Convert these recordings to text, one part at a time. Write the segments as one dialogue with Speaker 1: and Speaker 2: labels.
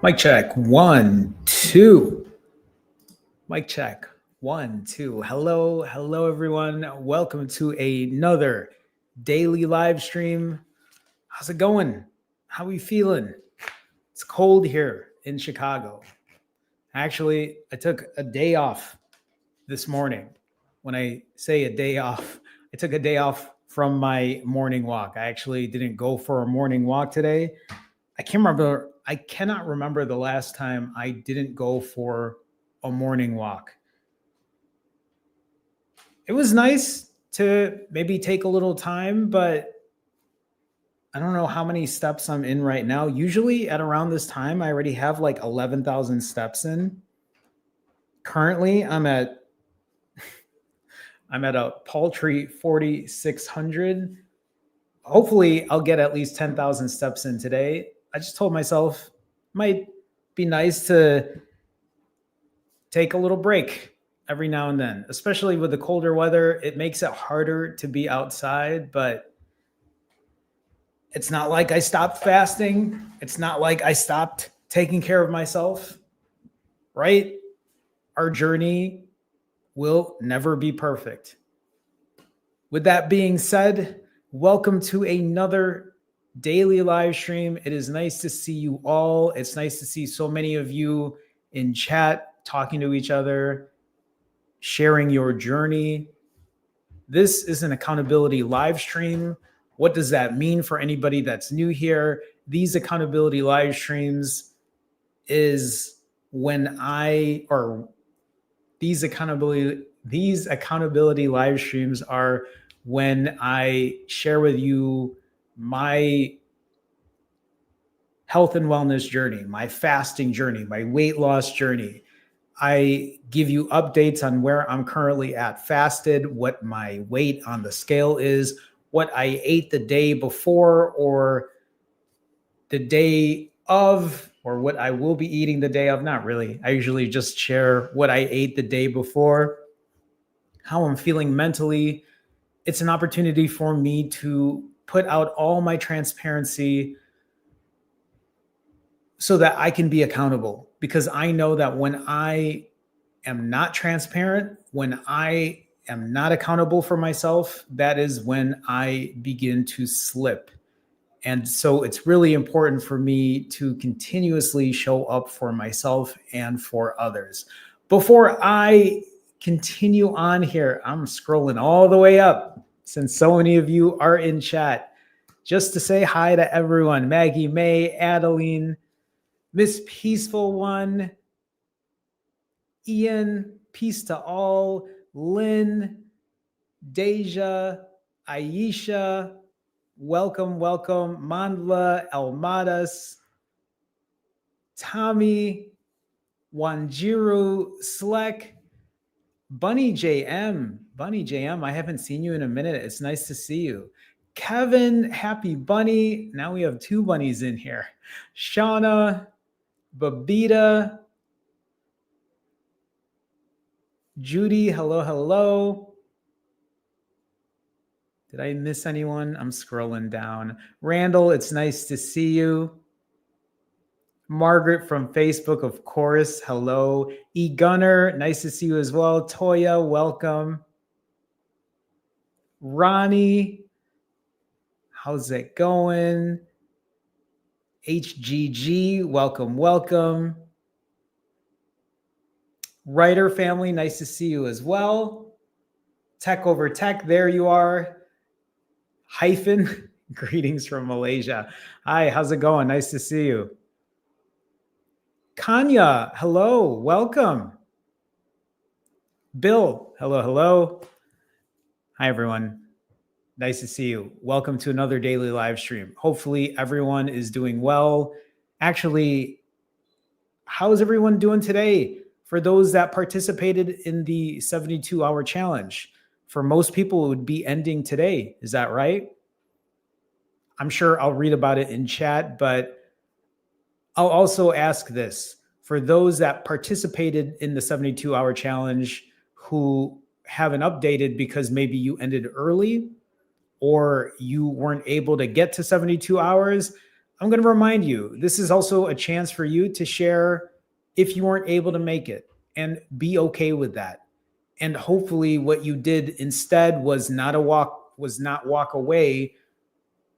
Speaker 1: Mic check. 1, 2. Mic check. 1, 2. Hello, everyone. Welcome to another daily live stream. How's it going? How are we feeling? It's cold here in Chicago. Actually, I took a day off this morning. When I say a day off, I took a day off from my morning walk. I actually didn't go for a morning walk today. I cannot remember the last time I didn't go for a morning walk. It was nice to maybe take a little time, but I don't know how many steps I'm in right now. Usually at around this time, I already have like 11,000 steps in. Currently, I'm at a paltry 4,600. Hopefully, I'll get at least 10,000 steps in today. I just told myself it might be nice to take a little break every now and then, especially with the colder weather. It makes it harder to be outside, but it's not like I stopped fasting. It's not like I stopped taking care of myself, right? Our journey will never be perfect. With that being said, welcome to another daily live stream. It is nice to see you all. It's nice to see so many of you in chat, talking to each other, sharing your journey. This is an accountability live stream. What does that mean for anybody that's new here? These accountability live streams is when these accountability live streams are when I share with you my health and wellness journey, my fasting journey, my weight loss journey. I give you updates on where I'm currently at fasted, what my weight on the scale is, what I ate the day before or the day of, or what I will be eating the day of. Not really. I usually just share what I ate the day before, how I'm feeling mentally. It's an opportunity for me to put out all my transparency so that I can be accountable, because I know that when I am not transparent, when I am not accountable for myself, that is when I begin to slip. And so it's really important for me to continuously show up for myself and for others. Before I continue on here, I'm scrolling all the way up since so many of you are in chat, just to say hi to everyone. Maggie, May, Adeline, Miss Peaceful One, Ian, peace to all, Lynn, Deja, Aisha, welcome, Mandla, Almadas, Tommy, Wanjiru, Sleck, Bunny JM, I haven't seen you in a minute. It's nice to see you. Kevin, Happy Bunny. Now we have 2 bunnies in here. Shauna, Babita, Judy, hello. Did I miss anyone? I'm scrolling down. Randall, it's nice to see you. Margaret from Facebook, of course. Hello. E. Gunner, nice to see you as well. Toya, welcome. Ronnie, how's it going? HGG, welcome. Writer family, nice to see you as well. Tech over tech, there you are. Hyphen, greetings from Malaysia. Hi, how's it going? Nice to see you. Kanya, hello, welcome. Bill, hello. Hi, everyone. Nice to see you. Welcome to another daily live stream. Hopefully everyone is doing well. Actually, how is everyone doing today? For those that participated in the 72-hour challenge, for most people, it would be ending today. Is that right? I'm sure I'll read about it in chat, but I'll also ask this. For those that participated in the 72-hour challenge who haven't updated because maybe you ended early or you weren't able to get to 72 hours, I'm going to remind you, this is also a chance for you to share if you weren't able to make it and be okay with that. And hopefully what you did instead was not walk away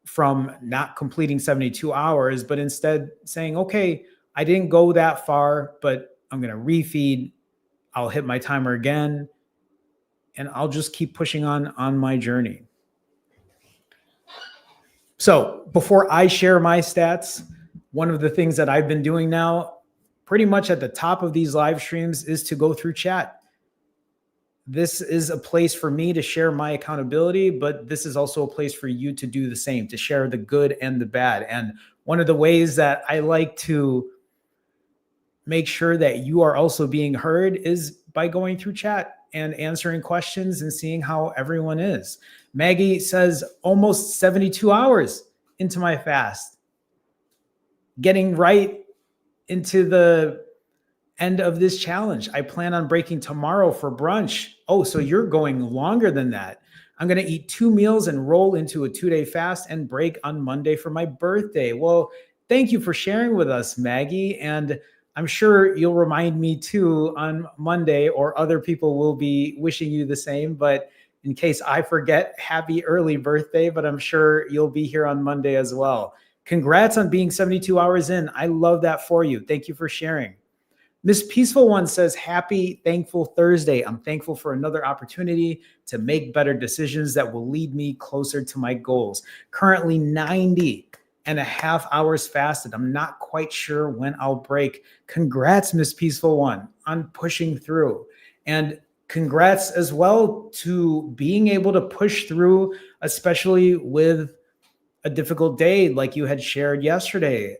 Speaker 1: from not completing 72 hours, but instead saying, okay, I didn't go that far, but I'm going to refeed. I'll hit my timer again, and I'll just keep pushing on my journey. So before I share my stats, one of the things that I've been doing now, pretty much at the top of these live streams, is to go through chat. This is a place for me to share my accountability, but this is also a place for you to do the same, to share the good and the bad. And one of the ways that I like to make sure that you are also being heard is by going through chat and answering questions and seeing how everyone is. Maggie says, almost 72 hours into my fast, getting right into the end of this challenge. I plan on breaking tomorrow for brunch. Oh, so you're going longer than that. I'm going to eat 2 meals and roll into a 2-day fast and break on Monday for my birthday. Well, thank you for sharing with us, Maggie. And I'm sure you'll remind me too on Monday, or other people will be wishing you the same. But in case I forget, happy early birthday, but I'm sure you'll be here on Monday as well. Congrats on being 72 hours in. I love that for you. Thank you for sharing. Miss Peaceful One says, happy, thankful Thursday. I'm thankful for another opportunity to make better decisions that will lead me closer to my goals. Currently 90.5 hours fasted. I'm not quite sure when I'll break. Congrats, Miss Peaceful One, on pushing through. And congrats as well to being able to push through, especially with a difficult day like you had shared yesterday.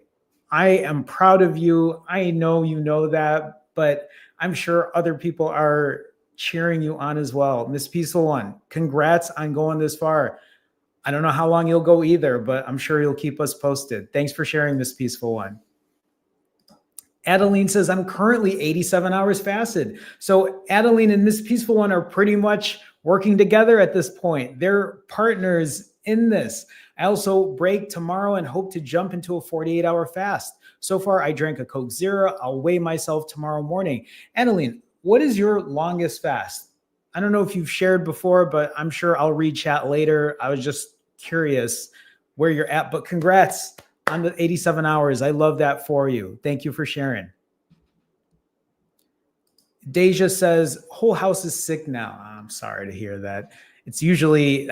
Speaker 1: I am proud of you. I know you know that, but I'm sure other people are cheering you on as well. Miss Peaceful One, congrats on going this far. I don't know how long you'll go either, but I'm sure you'll keep us posted. Thanks for sharing, Miss Peaceful One. Adeline says, I'm currently 87 hours fasted. So Adeline and Miss Peaceful One are pretty much working together at this point. They're partners in this. I also break tomorrow and hope to jump into a 48-hour fast. So far, I drank a Coke Zero. I'll weigh myself tomorrow morning. Adeline, what is your longest fast? I don't know if you've shared before, but I'm sure I'll read chat later. I was just curious where you're at, but congrats on the 87 hours. I love that for you. Thank you for sharing. Deja says, whole house is sick now. I'm sorry to hear that. That's usually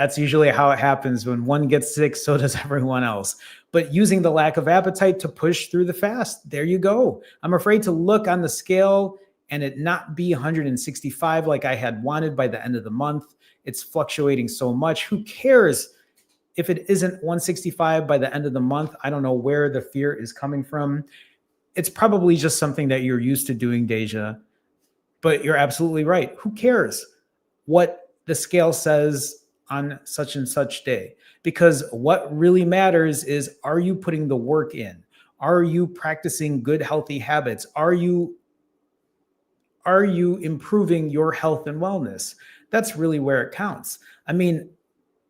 Speaker 1: how it happens. When one gets sick, so does everyone else. But using the lack of appetite to push through the fast, there you go. I'm afraid to look on the scale and it not be 165 like I had wanted by the end of the month. It's fluctuating so much. Who cares if it isn't 165 by the end of the month? I don't know where the fear is coming from. It's probably just something that you're used to doing, Deja. But you're absolutely right. Who cares what the scale says on such and such day? Because what really matters is, are you putting the work in? Are you practicing good, healthy habits? Are you improving your health and wellness? That's really where it counts. I mean,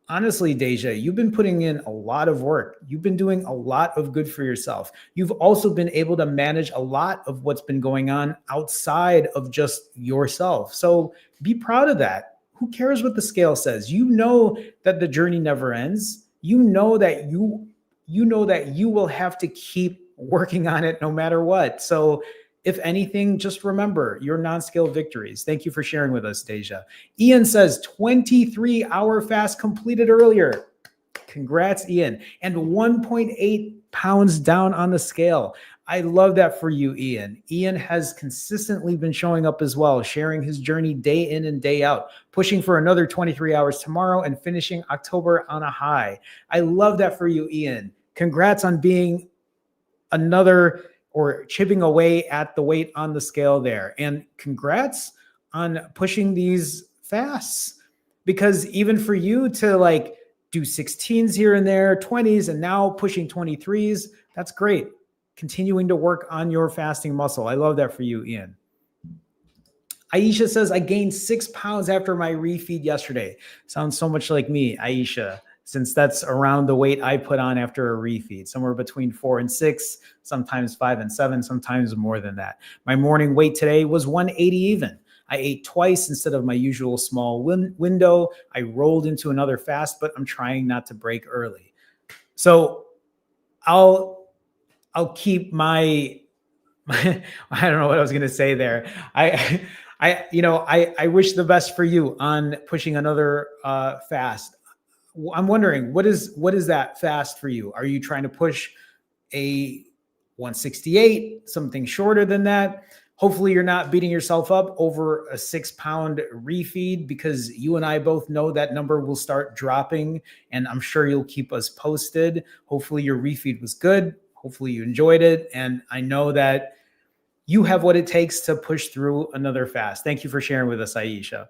Speaker 1: honestly, Deja, you've been putting in a lot of work. You've been doing a lot of good for yourself. You've also been able to manage a lot of what's been going on outside of just yourself. So be proud of that. Who cares what the scale says? You know that the journey never ends. You know that you will have to keep working on it no matter what. So if anything, just remember your non-scale victories. Thank you for sharing with us, Deja. Ian says 23-hour fast completed earlier. Congrats, Ian. And 1.8 pounds down on the scale. I love that for you, Ian. Ian has consistently been showing up as well, sharing his journey day in and day out, pushing for another 23 hours tomorrow and finishing October on a high. I love that for you, Ian. Congrats on being another or chipping away at the weight on the scale there. And congrats on pushing these fasts, because even for you to like do 16s here and there, 20s, and now pushing 23s, that's great. Continuing to work on your fasting muscle. I love that for you, Ian. Aisha says, I gained 6 pounds after my refeed yesterday. Sounds so much like me, Aisha. since that's around the weight I put on after a refeed, somewhere between 4 and 6, sometimes 5 and 7, sometimes more than that. My morning weight today was 180 even. I ate twice instead of my usual small window. I rolled into another fast, but I'm trying not to break early. So I'll keep my I don't know what I was going to say there. I wish the best for you on pushing another fast. I'm wondering what is that fast for you? Are you trying to push a 168, something shorter than that? Hopefully you're not beating yourself up over a 6-pound refeed, because you and I both know that number will start dropping, and I'm sure you'll keep us posted. Hopefully your refeed was good. Hopefully you enjoyed it. And I know that you have what it takes to push through another fast. Thank you for sharing with us, Aisha.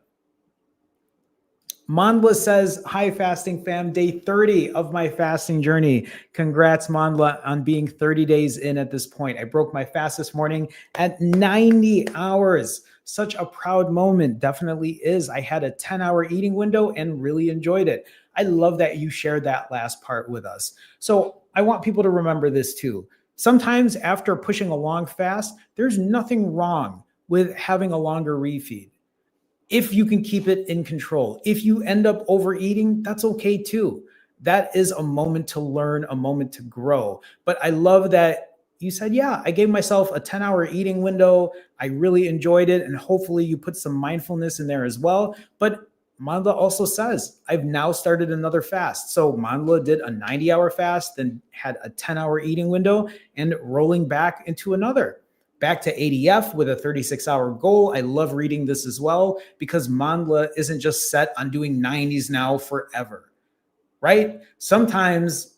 Speaker 1: Mandla says, hi, fasting fam, day 30 of my fasting journey. Congrats, Mandla, on being 30 days in at this point. I broke my fast this morning at 90 hours. Such a proud moment. Definitely is. I had a 10-hour eating window and really enjoyed it. I love that you shared that last part with us. So I want people to remember this too. Sometimes after pushing a long fast, there's nothing wrong with having a longer refeed. If you can keep it in control. If you end up overeating, that's okay too. That is a moment to learn, a moment to grow. But I love that you said, yeah, I gave myself a 10-hour eating window. I really enjoyed it. And hopefully you put some mindfulness in there as well. But Mandla also says, I've now started another fast. So Mandla did a 90-hour fast, then had a 10-hour eating window, and rolling back into another. Back to ADF with a 36-hour goal. I love reading this as well, because Mandla isn't just set on doing 90s now forever, right? Sometimes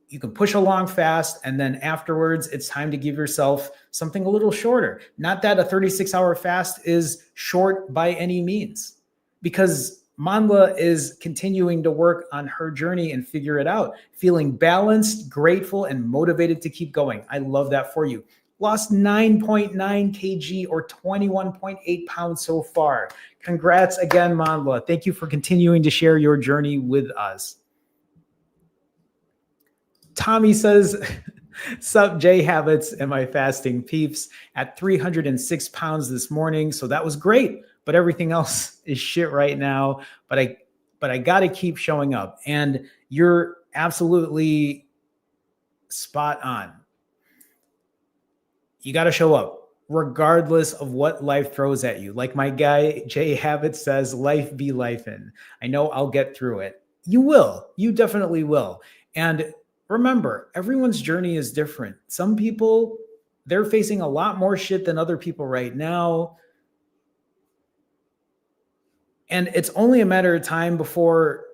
Speaker 1: you can push a long fast, and then afterwards it's time to give yourself something a little shorter. Not that a 36-hour fast is short by any means, because Mandla is continuing to work on her journey and figure it out, feeling balanced, grateful, and motivated to keep going. I love that for you. Lost 9.9 kg or 21.8 pounds so far. Congrats again, Mandla. Thank you for continuing to share your journey with us. Tommy says, sup, J Habits and my fasting peeps, at 306 pounds this morning. So that was great, but everything else is shit right now. But I got to keep showing up. And you're absolutely spot on. You got to show up regardless of what life throws at you. Like my guy, Jay Habit says, life be lifing. I know I'll get through it. You will. You definitely will. And remember, everyone's journey is different. Some people, they're facing a lot more shit than other people right now. And it's only a matter of time before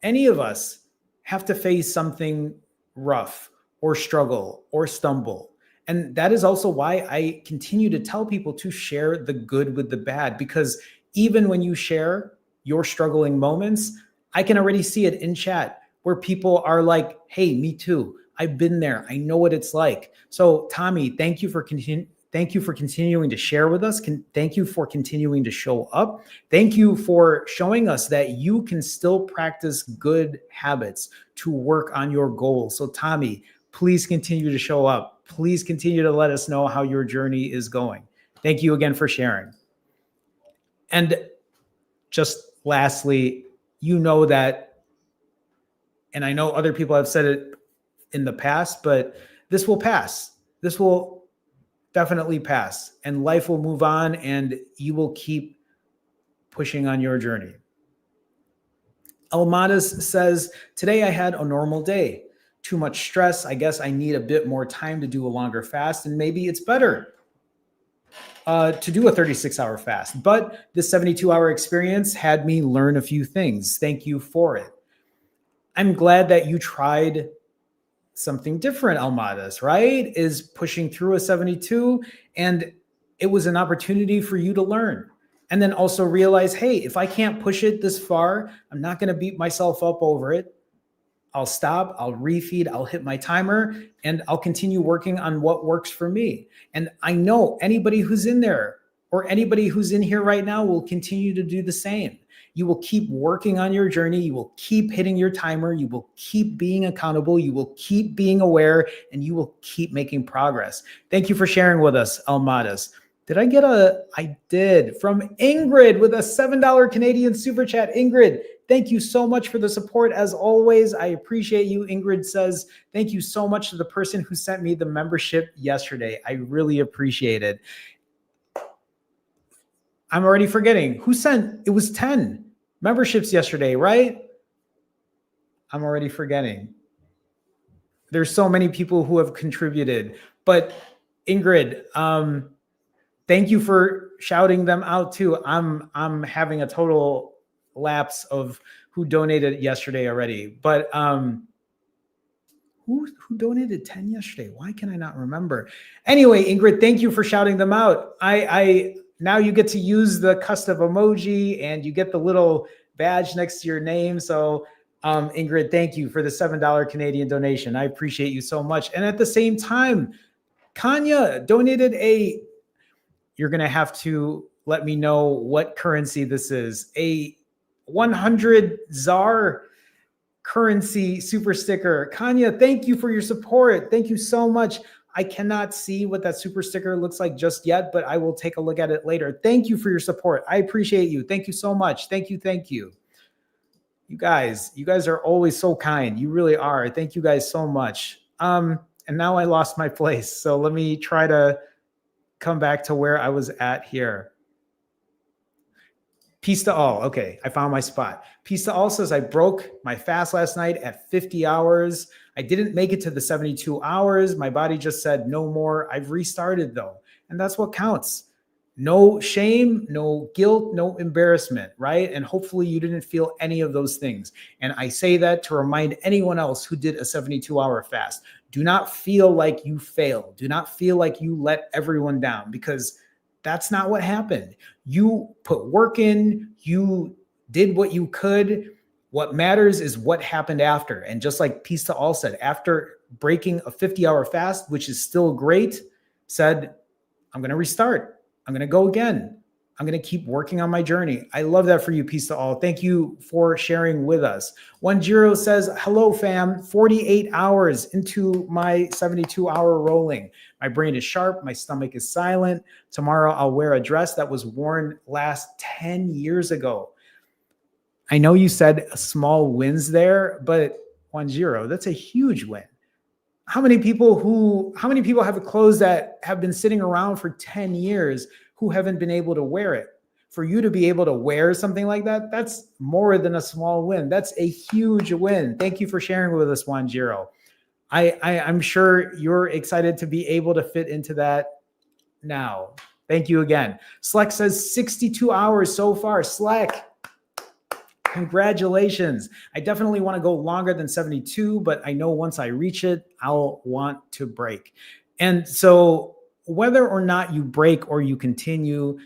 Speaker 1: any of us have to face something rough or struggle or stumble. And that is also why I continue to tell people to share the good with the bad, because even when you share your struggling moments, I can already see it in chat where people are like, hey, me too. I've been there. I know what it's like. So Tommy, thank you for continuing to share with us. Thank you for continuing to show up. Thank you for showing us that you can still practice good habits to work on your goals. So Tommy, please continue to show up. Please continue to let us know how your journey is going. Thank you again for sharing. And just lastly, you know that, and I know other people have said it in the past, but this will pass. This will definitely pass, and life will move on, and you will keep pushing on your journey. Almadas says, today I had a normal day. Too much stress. I guess I need a bit more time to do a longer fast, and maybe it's better to do a 36-hour fast. But the 72-hour experience had me learn a few things. Thank you for it. I'm glad that you tried something different, Almadas, right? Is pushing through a 72, and it was an opportunity for you to learn. And then also realize, hey, if I can't push it this far, I'm not going to beat myself up over it. I'll stop, I'll refeed, I'll hit my timer, and I'll continue working on what works for me. And I know anybody who's in there or anybody who's in here right now will continue to do the same. You will keep working on your journey. You will keep hitting your timer. You will keep being accountable. You will keep being aware, and you will keep making progress. Thank you for sharing with us, Almadas. Did I get I did, from Ingrid with a $7 Canadian super chat. Ingrid, thank you so much for the support as always. I appreciate you. Ingrid says, thank you so much to the person who sent me the membership yesterday. I really appreciate it. I'm already forgetting. Who sent? It was 10 memberships yesterday, right? I'm already forgetting. There's so many people who have contributed. But Ingrid, thank you for shouting them out too. I'm having a total lapse of who donated yesterday already. But who donated 10 yesterday? Why can I not remember? Anyway, Ingrid, thank you for shouting them out. I now you get to use the custom emoji and you get the little badge next to your name. So Ingrid, thank you for the $7 Canadian donation. I appreciate you so much. And at the same time, Kanya donated you're going to have to let me know what currency this is. A 100 ZAR currency super sticker. Kanya, thank you for your support. Thank you so much. I cannot see what that super sticker looks like just yet, but I will take a look at it later. Thank you for your support. I appreciate you. Thank you so much. Thank you. Thank you. You guys are always so kind. You really are. Thank you guys so much. And now I lost my place. So let me try to come back to where I was at here. Peace to all. Okay, I found my spot. Peace to all says, I broke my fast last night at 50 hours. I didn't make it to the 72 hours. My body just said no more. I've restarted though. And that's what counts. No shame, no guilt, no embarrassment, right? And hopefully you didn't feel any of those things. And I say that to remind anyone else who did a 72-hour fast. Do not feel like you failed. Do not feel like you let everyone down, because that's not what happened. You put work in, you did what you could. What matters is what happened after. And just like Peace to All said, after breaking a 50-hour fast, which is still great, said, I'm going to restart. I'm going to go again. I'm going to keep working on my journey. I love that for you, Peace to All. Thank you for sharing with us. 10 says, hello, fam. 48 hours into my 72-hour rolling. My brain is sharp. My stomach is silent. Tomorrow, I'll wear a dress that was worn last 10 years ago. I know you said small wins there, but 10, that's a huge win. How many people have clothes that have been sitting around for 10 years who haven't been able to wear it? For you to be able to wear something like that, that's more than a small win. That's a huge win. Thank you for sharing with us, 10. I'm sure you're excited to be able to fit into that now. Thank you again. Sleck says 62 hours so far. Sleck, congratulations. I definitely want to go longer than 72, but I know once I reach it, I'll want to break. And so whether or not you break or you continue,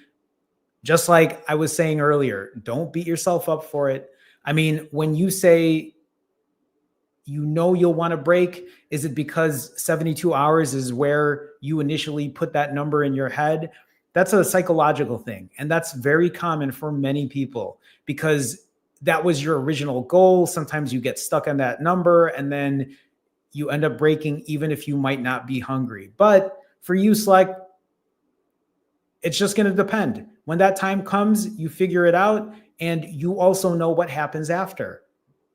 Speaker 1: just like I was saying earlier, don't beat yourself up for it. I mean, when you say you know you'll want to break, is it because 72 hours is where you initially put that number in your head? That's a psychological thing. And that's very common for many people because that was your original goal. Sometimes you get stuck on that number and then you end up breaking even if you might not be hungry. But for you, Slack, it's just going to depend. When that time comes, you figure it out and you also know what happens after.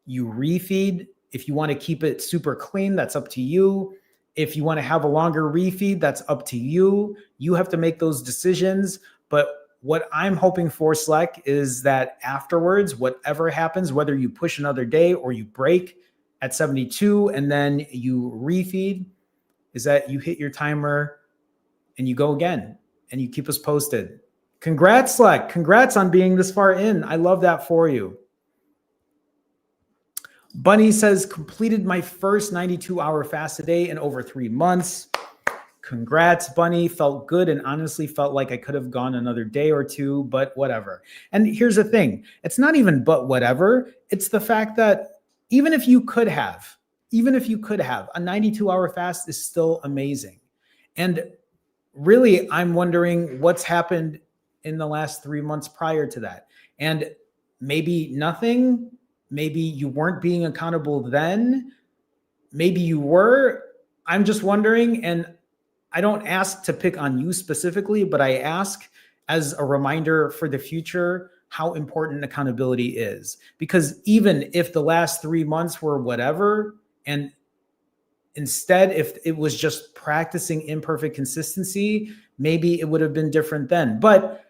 Speaker 1: You refeed. If you want to keep it super clean, that's up to you. If you want to have a longer refeed, that's up to you. You have to make those decisions. But what I'm hoping for, Slack, is that afterwards, whatever happens, whether you push another day or you break at 72 and then you refeed, is that you hit your timer and you go again and you keep us posted. Congrats, Slack. Congrats on being this far in. I love that for you. Bunny says, completed my first 92-hour fast today in over 3 months. Congrats, Bunny. Felt good and honestly felt like I could have gone another day or two, but whatever. And here's the thing. It's not even but whatever. It's the fact that even if you could have, a 92-hour fast is still amazing. And really, I'm wondering what's happened in the last 3 months prior to that. And maybe nothing. Maybe you weren't being accountable then. Maybe you were. I'm just wondering. And I don't ask to pick on you specifically, but I ask as a reminder for the future how important accountability is. Because even if the last 3 months were whatever, and instead, if it was just practicing imperfect consistency, maybe it would have been different then. But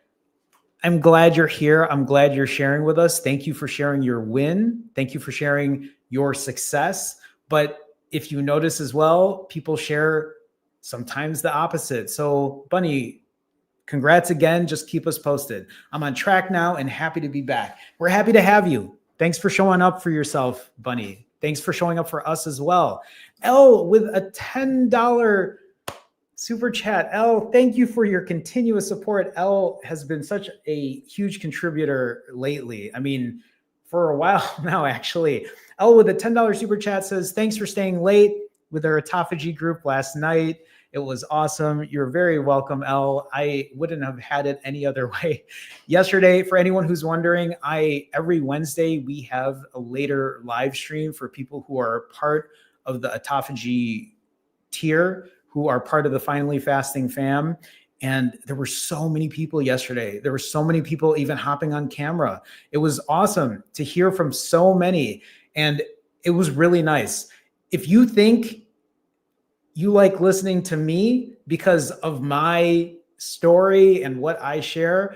Speaker 1: I'm glad you're here. I'm glad you're sharing with us. Thank you for sharing your win. Thank you for sharing your success. But if you notice as well, people share sometimes the opposite. So, Bunny, congrats again. Just keep us posted. I'm on track now and happy to be back. We're happy to have you. Thanks for showing up for yourself, Bunny. Thanks for showing up for us as well. L with a $10 super chat. L, thank you for your continuous support. L has been such a huge contributor lately. I mean, for a while now, actually. L with a $10 super chat says, thanks for staying late with our autophagy group last night. It was awesome. You're very welcome, L. I wouldn't have had it any other way. Yesterday, for anyone who's wondering, every Wednesday we have a later live stream for people who are part of the autophagy tier, who are part of the Finally Fasting fam. And there were so many people yesterday. There were so many people even hopping on camera. It was awesome to hear from so many. And it was really nice. If you think you like listening to me because of my story and what I share,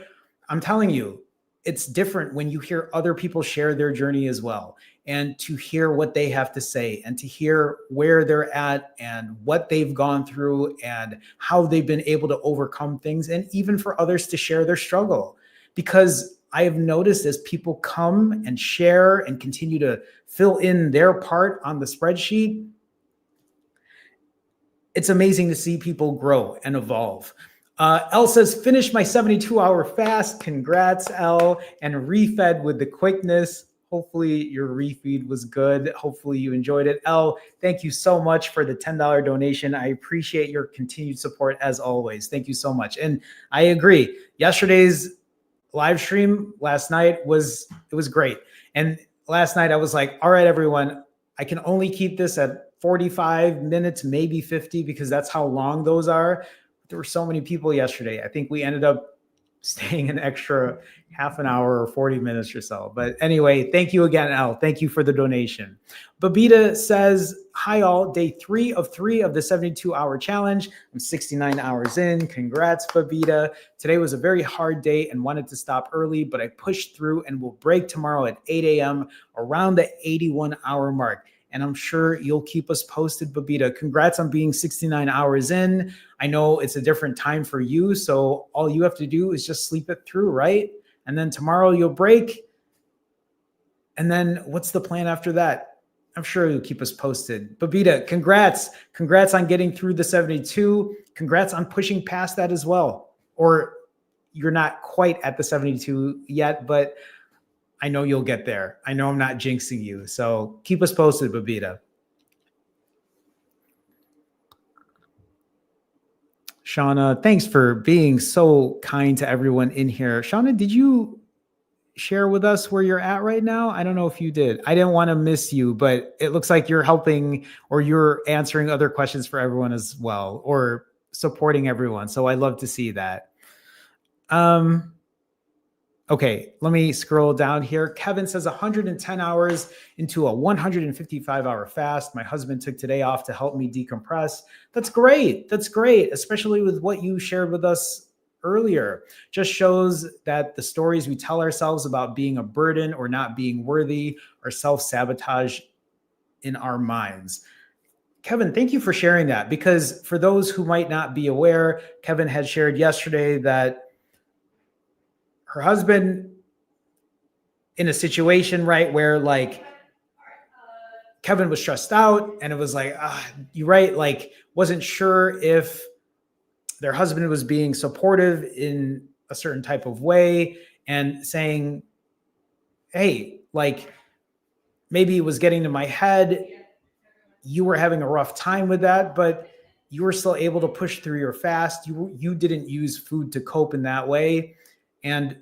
Speaker 1: I'm telling you, it's different when you hear other people share their journey as well, and to hear what they have to say and to hear where they're at and what they've gone through and how they've been able to overcome things, and even for others to share their struggle. Because I have noticed as people come and share and continue to fill in their part on the spreadsheet, it's amazing to see people grow and evolve. L says, finish my 72-hour fast. Congrats, L. And refed with the quickness. Hopefully your refeed was good. Hopefully you enjoyed it. L, thank you so much for the $10 donation. I appreciate your continued support as always. Thank you so much. And I agree. Yesterday's live stream last night was great. And last night I was like, all right, everyone, I can only keep this at 45 minutes, maybe 50, because that's how long those are. There were so many people yesterday. I think we ended up staying an extra half an hour or 40 minutes or so. But anyway, thank you again, Al. Thank you for the donation. Babita says, hi all, day 3 of the 72-hour challenge. I'm 69 hours in. Congrats, Babita. Today was a very hard day and wanted to stop early, but I pushed through and will break tomorrow at 8 a.m. around the 81-hour mark. And I'm sure you'll keep us posted, Babita. Congrats on being 69 hours in. I know it's a different time for you, so all you have to do is just sleep it through, right? And then tomorrow you'll break. And then what's the plan after that? I'm sure you'll keep us posted. Babita, congrats. Congrats on getting through the 72. Congrats on pushing past that as well. Or you're not quite at the 72 yet, but I know you'll get there. I know I'm not jinxing you. So keep us posted, Babita. Shauna, thanks for being so kind to everyone in here. Shauna, did you share with us where you're at right now? I don't know if you did. I didn't want to miss you, but it looks like you're helping or you're answering other questions for everyone as well, or supporting everyone. So I love to see that. Okay, let me scroll down here. Kevin says 110 hours into a 155-hour fast. My husband took today off to help me decompress. That's great. That's great, especially with what you shared with us earlier. Just shows that the stories we tell ourselves about being a burden or not being worthy are self-sabotage in our minds. Kevin, thank you for sharing that, because for those who might not be aware, Kevin had shared yesterday that her husband in a situation, right, where like Kevin was stressed out and it was like, you're right, like wasn't sure if their husband was being supportive in a certain type of way and saying, hey, like maybe it was getting to my head. You were having a rough time with that, but you were still able to push through your fast. You didn't use food to cope in that way. And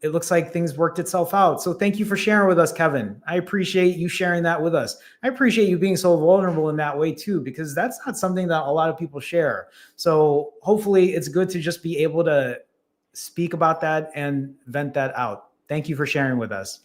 Speaker 1: it looks like things worked itself out. So thank you for sharing with us, Kevin. I appreciate you sharing that with us. I appreciate you being so vulnerable in that way too, because that's not something that a lot of people share. So hopefully it's good to just be able to speak about that and vent that out. Thank you for sharing with us.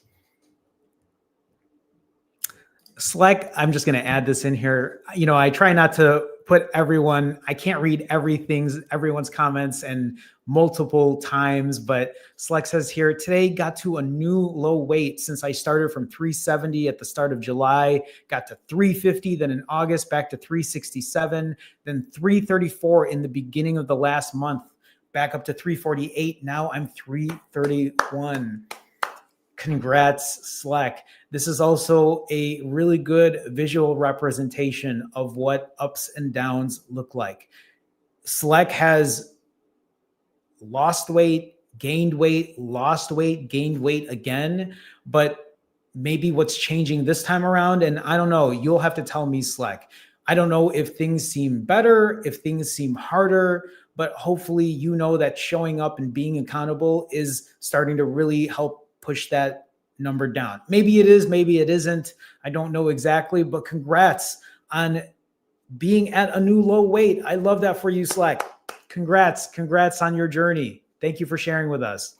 Speaker 1: Slack, I'm just going to add this in here. I try not to put I can't read everyone's comments and multiple times, but Slack says here, today got to a new low weight since I started from 370 at the start of July, got to 350, then in August back to 367, then 334 in the beginning of the last month, back up to 348. Now I'm 331. Congrats, Slack. This is also a really good visual representation of what ups and downs look like. Slack has lost weight, gained weight, lost weight, gained weight again, but maybe what's changing this time around, and I don't know, you'll have to tell me, Slack. I don't know if things seem better, if things seem harder, but hopefully you know that showing up and being accountable is starting to really help push that number down. Maybe it is, maybe it isn't. I don't know exactly, but congrats on being at a new low weight. I love that for you, Slack. Congrats on your journey. Thank you for sharing with us.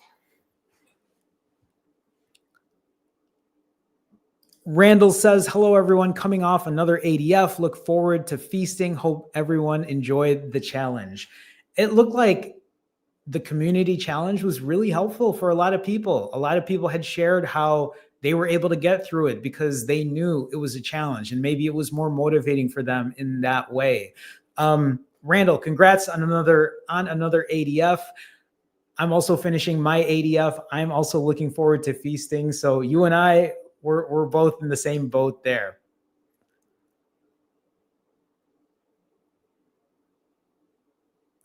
Speaker 1: Randall says, hello, everyone. Coming off another ADF. Look forward to feasting. Hope everyone enjoyed the challenge. It looked like the community challenge was really helpful for a lot of people. A lot of people had shared how they were able to get through it because they knew it was a challenge, and maybe it was more motivating for them in that way. Randall, congrats on another ADF. I'm also finishing my ADF. I'm also looking forward to feasting. So you and I, we're both in the same boat there.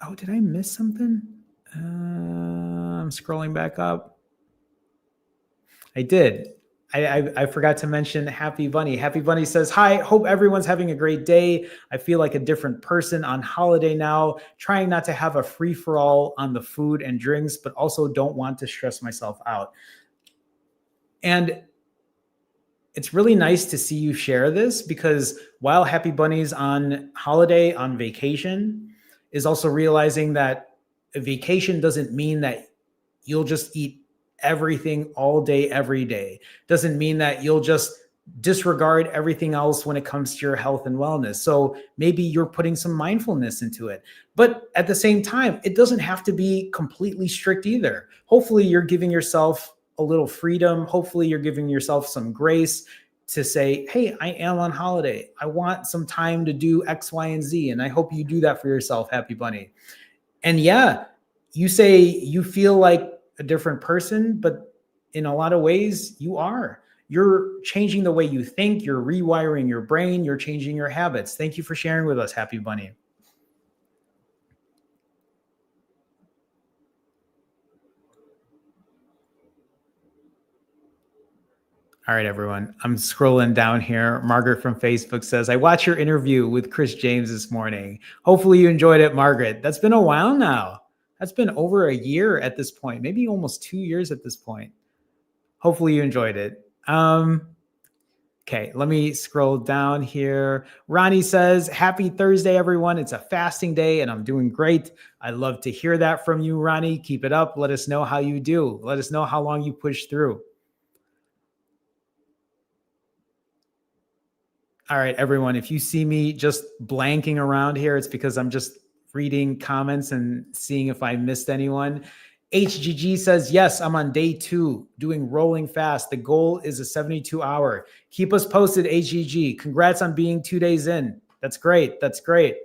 Speaker 1: Oh, did I miss something? I'm scrolling back up. I did. I forgot to mention Happy Bunny. Happy Bunny says, hi, hope everyone's having a great day. I feel like a different person on holiday now, trying not to have a free-for-all on the food and drinks, but also don't want to stress myself out. And it's really nice to see you share this, because while Happy Bunny's on holiday, on vacation, is also realizing that a vacation doesn't mean that you'll just eat everything all day, every day. Doesn't mean that you'll just disregard everything else when it comes to your health and wellness. So maybe you're putting some mindfulness into it. But at the same time, it doesn't have to be completely strict either. Hopefully you're giving yourself a little freedom. Hopefully you're giving yourself some grace to say, hey, I am on holiday. I want some time to do X, Y, and Z. And I hope you do that for yourself, Happy Bunny. And yeah, you say you feel like a different person, but in a lot of ways you are. You're changing the way you think. You're rewiring your brain. You're changing your habits. Thank you for sharing with us, Happy Bunny. All right, everyone. I'm scrolling down here. Margaret from Facebook says, I watched your interview with Chris James this morning. Hopefully you enjoyed it, Margaret. That's been a while now. That's been over a year at this point, maybe almost 2 years at this point. Hopefully you enjoyed it. Okay, let me scroll down here. Ronnie says, happy Thursday, everyone. It's a fasting day and I'm doing great. I love to hear that from you, Ronnie. Keep it up. Let us know how you do. Let us know how long you push through. All right, everyone, if you see me just blanking around here, it's because I'm just reading comments and seeing if I missed anyone. HGG says, yes, I'm on day 2 doing rolling fast. The goal is a 72-hour. Keep us posted, HGG. Congrats on being 2 days in. That's great. That's great.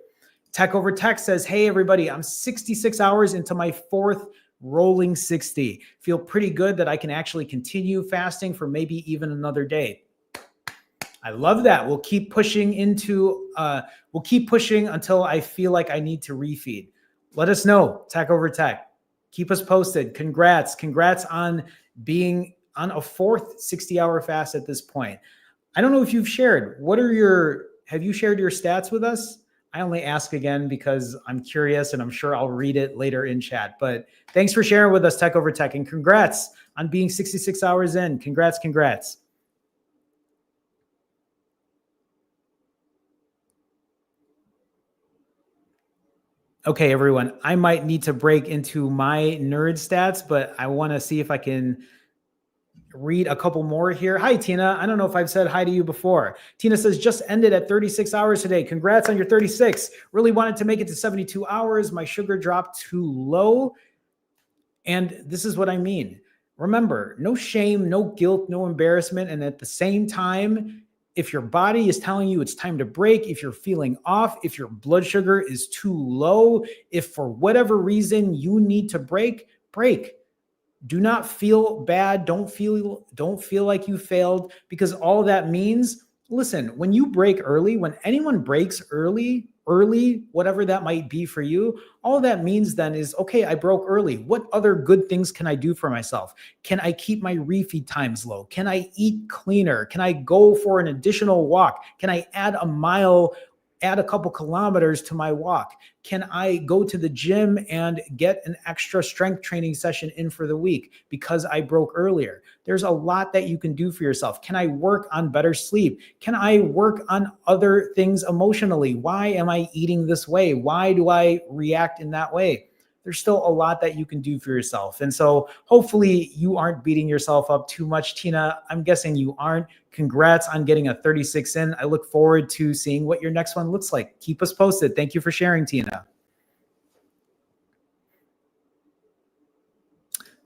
Speaker 1: Tech Over Tech says, hey, everybody, I'm 66 hours into my 4th rolling 60. Feel pretty good that I can actually continue fasting for maybe even another day. I love that. We'll keep pushing until I feel like I need to refeed. Let us know, Tech Over Tech. Keep us posted. Congrats on being on a 4th 60-hour fast at this point. I don't know if you've shared. Have you shared your stats with us? I only ask again because I'm curious and I'm sure I'll read it later in chat. But thanks for sharing with us Tech Over Tech, and congrats on being 66 hours in. Congrats, congrats. Okay, everyone, I might need to break into my nerd stats, but I want to see if I can read a couple more here. Hi, Tina. I don't know if I've said hi to you before. Tina says, just ended at 36 hours today. Congrats on your 36. Really wanted to make it to 72 hours. My sugar dropped too low. And this is what I mean. Remember, no shame, no guilt, no embarrassment. And at the same time, if your body is telling you it's time to break, if you're feeling off, if your blood sugar is too low, if for whatever reason you need to break, break. Do not feel bad. Don't feel like you failed, because all that means, listen, when you break early, when anyone breaks early, whatever that might be for you, all that means then is, okay, I broke early. What other good things can I do for myself? Can I keep my refeed times low? Can I eat cleaner? Can I go for an additional walk? Can I add a mile, add a couple kilometers to my walk? Can I go to the gym and get an extra strength training session in for the week because I broke earlier? There's a lot that you can do for yourself. Can I work on better sleep? Can I work on other things emotionally? Why am I eating this way? Why do I react in that way? There's still a lot that you can do for yourself. And so hopefully you aren't beating yourself up too much, Tina. I'm guessing you aren't. Congrats on getting a 36 in. I look forward to seeing what your next one looks like. Keep us posted. Thank you for sharing, Tina.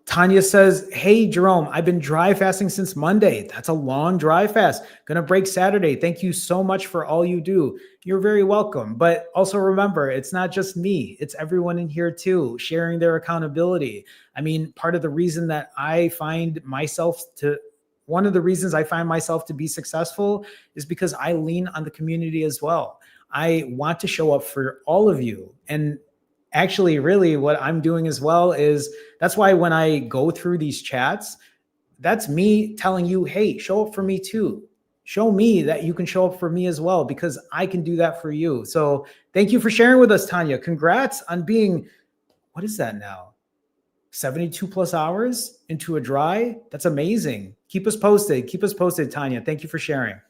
Speaker 1: Tanya says, hey, Jerome, I've been dry fasting since Monday. That's a long dry fast. Gonna break Saturday. Thank you so much for all you do. You're very welcome. But also remember, it's not just me. It's everyone in here too, sharing their accountability. I mean, part of the reason that one of the reasons I find myself to be successful is because I lean on the community as well. I want to show up for all of you. And actually, really what I'm doing as well is, that's why when I go through these chats, that's me telling you, hey, show up for me too. Show me that you can show up for me as well, because I can do that for you. So thank you for sharing with us, Tanya. Congrats on being, what is that now? 72 plus hours into a dry? That's amazing. Keep us posted. Keep us posted, Tanya. Thank you for sharing.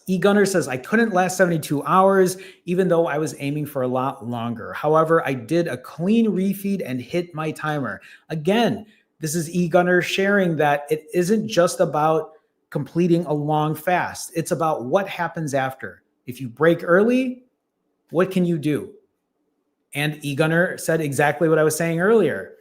Speaker 1: E-Gunner says, I couldn't last 72 hours, even though I was aiming for a lot longer. However, I did a clean refeed and hit my timer. Again, this is E-Gunner sharing that it isn't just about completing a long fast. It's about what happens after. If you break early, what can you do? And E-Gunner said exactly what I was saying earlier.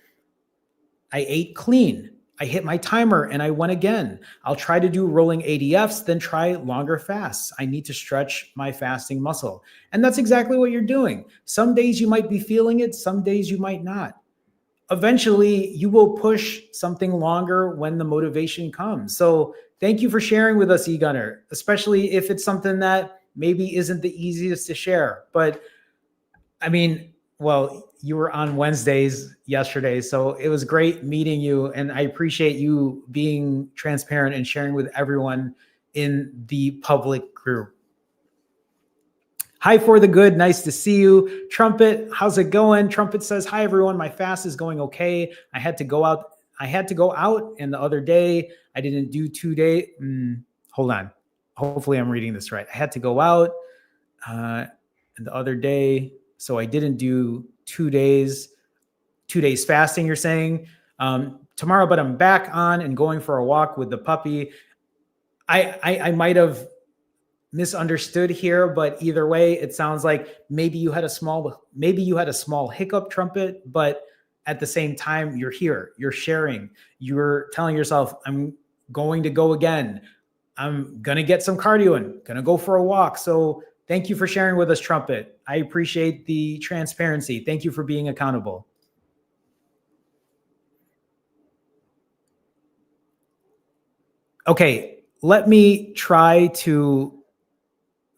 Speaker 1: I ate clean. I hit my timer and I went again. I'll try to do rolling ADFs, then try longer fasts. I need to stretch my fasting muscle. And that's exactly what you're doing. Some days you might be feeling it, some days you might not. Eventually, you will push something longer when the motivation comes. So thank you for sharing with us, E-Gunner, especially if it's something that maybe isn't the easiest to share. But I mean, well, you were on Wednesdays yesterday, so it was great meeting you, and I appreciate you being transparent and sharing with everyone in the public group. Hi for the good, nice to see you. Trumpet, how's it going? Trumpet says, hi everyone, my fast is going okay. I had to go out, and the other day I didn't do 2 days. Hold on. Hopefully I'm reading this right. I had to go out and the other day, so I didn't do 2 days fasting, you're saying, tomorrow, but I'm back on and going for a walk with the puppy. I might have misunderstood here, but either way, it sounds like maybe you had a small hiccup, Trumpet, but at the same time, you're here, you're sharing, you're telling yourself, I'm going to go again. I'm going to get some cardio in, going to go for a walk. So thank you for sharing with us, Trumpet. I appreciate the transparency. Thank you for being accountable. Okay, let me try to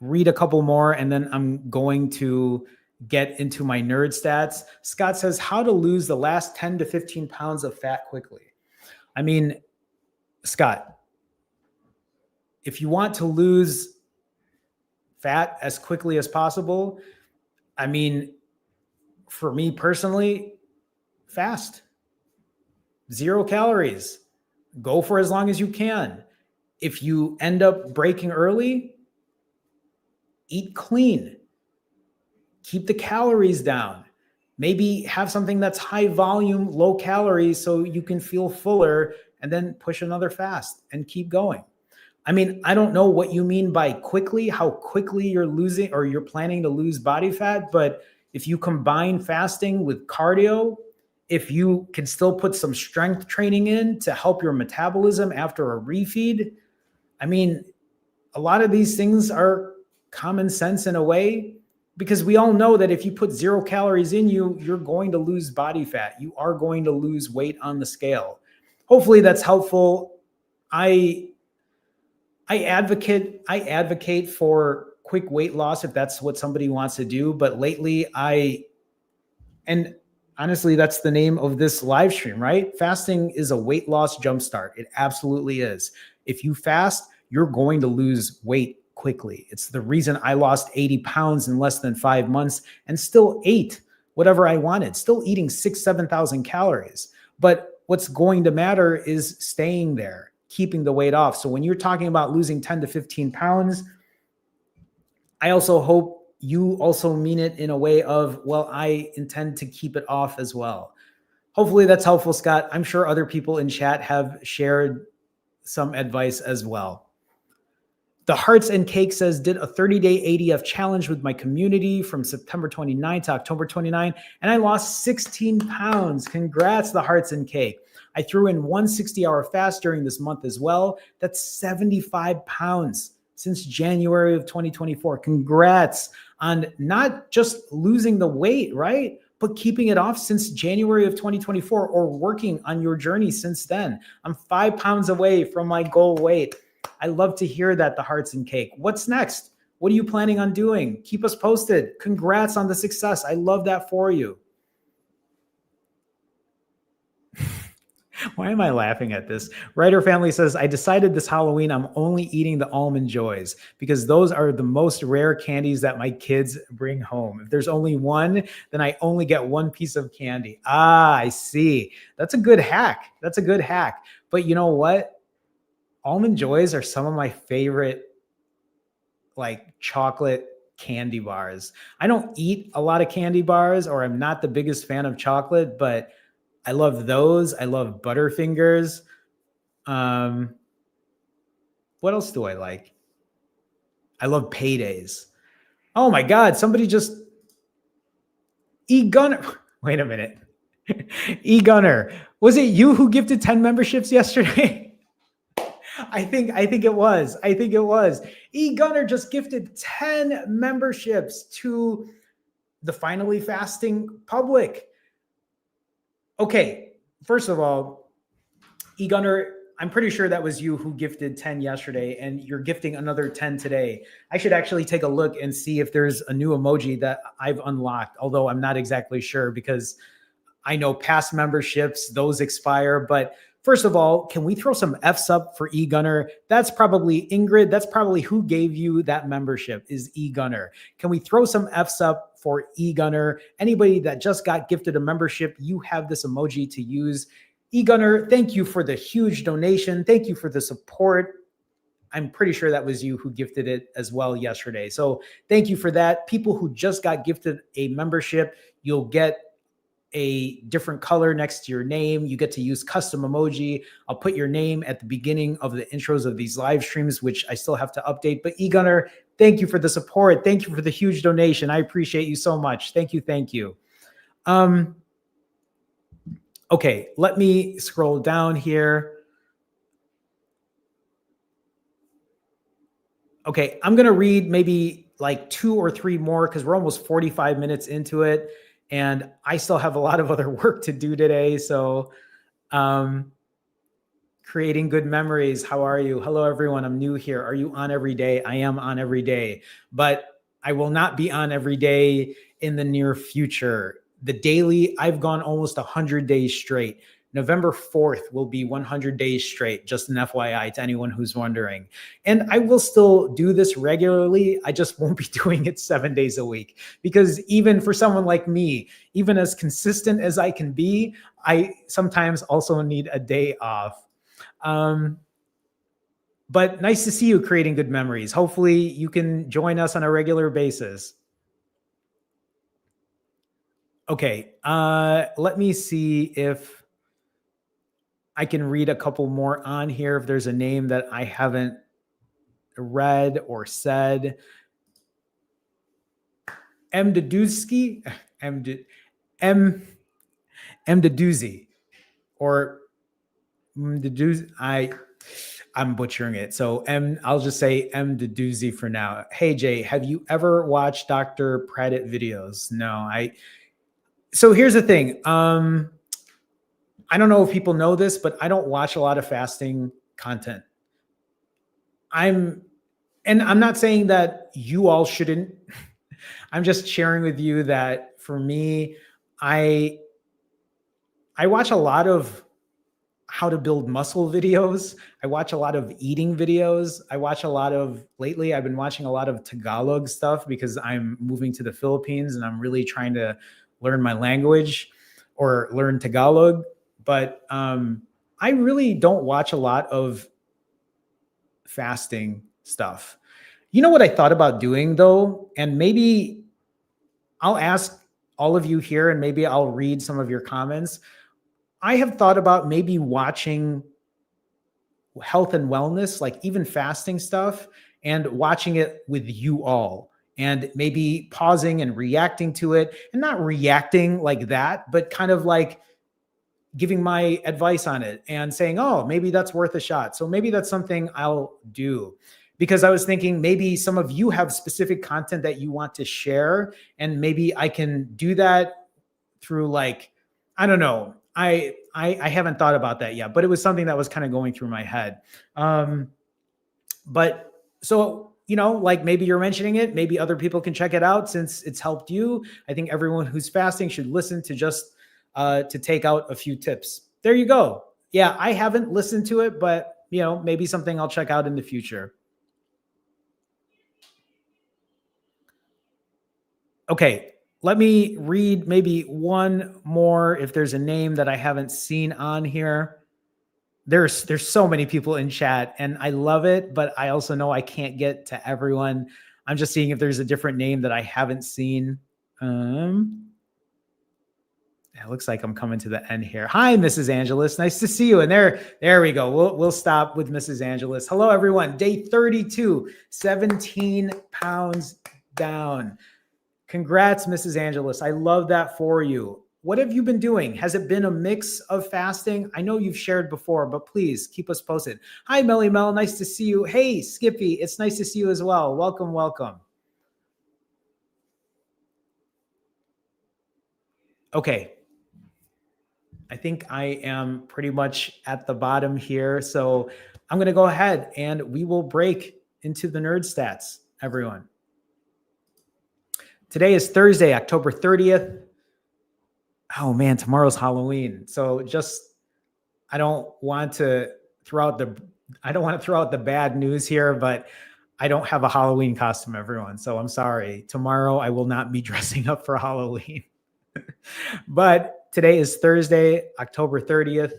Speaker 1: read a couple more, and then I'm going to get into my nerd stats. Scott says, how to lose the last 10 to 15 pounds of fat quickly. I mean, Scott, if you want to lose fat as quickly as possible, I mean, for me personally, fast, 0 calories, go for as long as you can. If you end up breaking early, eat clean, keep the calories down. Maybe have something that's high volume, low calories so you can feel fuller, and then push another fast and keep going. I mean, I don't know what you mean by quickly, how quickly you're losing or you're planning to lose body fat, but if you combine fasting with cardio, if you can still put some strength training in to help your metabolism after a refeed, I mean, a lot of these things are common sense in a way, because we all know that if you put 0 calories in you, you're going to lose body fat. You are going to lose weight on the scale. Hopefully that's helpful. I advocate for quick weight loss if that's what somebody wants to do. But lately and honestly, that's the name of this live stream, right? Fasting is a weight loss jumpstart. It absolutely is. If you fast, you're going to lose weight quickly. It's the reason I lost 80 pounds in less than 5 months and still ate whatever I wanted, still eating 7,000 calories. But what's going to matter is staying there, keeping the weight off. So when you're talking about losing 10 to 15 pounds, I also hope you also mean it in a way of, well, I intend to keep it off as well. Hopefully that's helpful, Scott. I'm sure other people in chat have shared some advice as well. The Hearts and Cake says, did a 30-day ADF challenge with my community from September 29 to October 29, and I lost 16 pounds. Congrats, the Hearts and Cake. I threw in one 60-hour fast during this month as well. That's 75 pounds since January of 2024. Congrats on not just losing the weight, right? But keeping it off since January of 2024, or working on your journey since then. I'm 5 pounds away from my goal weight. I love to hear that, the Hearts and Cake. What's next? What are you planning on doing? Keep us posted. Congrats on the success. I love that for you. Why am I laughing at this? Writer Family says, I decided this Halloween I'm only eating the Almond Joys because those are the most rare candies that my kids bring home. If there's only one, then I only get one piece of candy. Ah, I see. That's a good hack. That's a good hack. But you know what? Almond Joys are some of my favorite, like, chocolate candy bars. I don't eat a lot of candy bars, or I'm not the biggest fan of chocolate, but I love those. I love Butterfingers. What else do I like? I love Paydays. Oh my God, somebody just E-Gunner. Wait a minute. E-Gunner. Was it you who gifted 10 memberships yesterday? I think it was. E-Gunner just gifted 10 memberships to the Finally Fasting public. Okay, first of all, E-Gunner, I'm pretty sure that was you who gifted 10 yesterday, and you're gifting another 10 today. I should actually take a look and see if there's a new emoji that I've unlocked, although I'm not exactly sure because I know past memberships, those expire. But first of all, can we throw some F's up for E-Gunner? That's probably Ingrid. That's probably who gave you that membership, is E-Gunner. Can we throw some F's up for E-Gunner? Anybody that just got gifted a membership, you have this emoji to use. E-Gunner, thank you for the huge donation. Thank you for the support. I'm pretty sure that was you who gifted it as well yesterday. So thank you for that. People who just got gifted a membership, you'll get a different color next to your name. You get to use custom emoji. I'll put your name at the beginning of the intros of these live streams, which I still have to update. But E-Gunner, thank you for the support. Thank you for the huge donation. I appreciate you so much. Thank you. Thank you. Okay, let me scroll down here. Okay, I'm going to read maybe like 2 or 3 more because we're almost 45 minutes into it. And I still have a lot of other work to do today. So creating good memories. How are you? Hello, everyone. I'm new here. Are you on every day? I am on every day, but I will not be on every day in the near future. The daily, I've gone almost 100 days straight. November 4th will be 100 days straight, just an FYI to anyone who's wondering. And I will still do this regularly. I just won't be doing it 7 days a week, because even for someone like me, even as consistent as I can be, I sometimes also need a day off. But nice to see you creating good memories. Hopefully you can join us on a regular basis. Okay, let me see if I can read a couple more on here. If there's a name that I haven't read or said. M. Daduzki, M. Daduzzi, or Daduz. I'm butchering it. So I'll just say M. Daduzzi for now. Hey Jay, have you ever watched Dr. Pradit videos? No, so here's the thing. I don't know if people know this, but I don't watch a lot of fasting content. I'm not saying that you all shouldn't. I'm just sharing with you that for me, I watch a lot of how to build muscle videos. I watch a lot of eating videos. Lately, I've been watching a lot of Tagalog stuff because I'm moving to the Philippines and I'm really trying to learn my language or learn Tagalog. But I really don't watch a lot of fasting stuff. You know what I thought about doing though? And maybe I'll ask all of you here and maybe I'll read some of your comments. I have thought about maybe watching health and wellness, like even fasting stuff, and watching it with you all, and maybe pausing and reacting to it, and not reacting like that, but kind of like giving my advice on it and saying, oh, maybe that's worth a shot. So maybe that's something I'll do, because I was thinking maybe some of you have specific content that you want to share, and maybe I can do that through, like, I don't know. I haven't thought about that yet, but it was something that was kind of going through my head. But so, like maybe you're mentioning it, maybe other people can check it out since it's helped you. I think everyone who's fasting should listen to just to take out a few tips. There you go. Yeah, I haven't listened to it, but maybe something I'll check out in the future. Okay, let me read maybe one more if there's a name that I haven't seen on here. There's so many people in chat and I love it, but I also know I can't get to everyone. I'm just seeing if there's a different name that I haven't seen. It looks like I'm coming to the end here. Hi, Mrs. Angeles. Nice to see you. And there we go. We'll stop with Mrs. Angeles. Hello, everyone. Day 32, 17 pounds down. Congrats, Mrs. Angeles. I love that for you. What have you been doing? Has it been a mix of fasting? I know you've shared before, but please keep us posted. Hi, Melly Mel. Nice to see you. Hey, Skippy. It's nice to see you as well. Welcome, welcome. Okay. I think I am pretty much at the bottom here. So I'm going to go ahead and we will break into the nerd stats, everyone. Today is Thursday, October 30th. Oh man, tomorrow's Halloween. So I don't want to throw out the bad news here, but I don't have a Halloween costume, everyone. So I'm sorry. Tomorrow I will not be dressing up for Halloween. But today is Thursday, October 30th.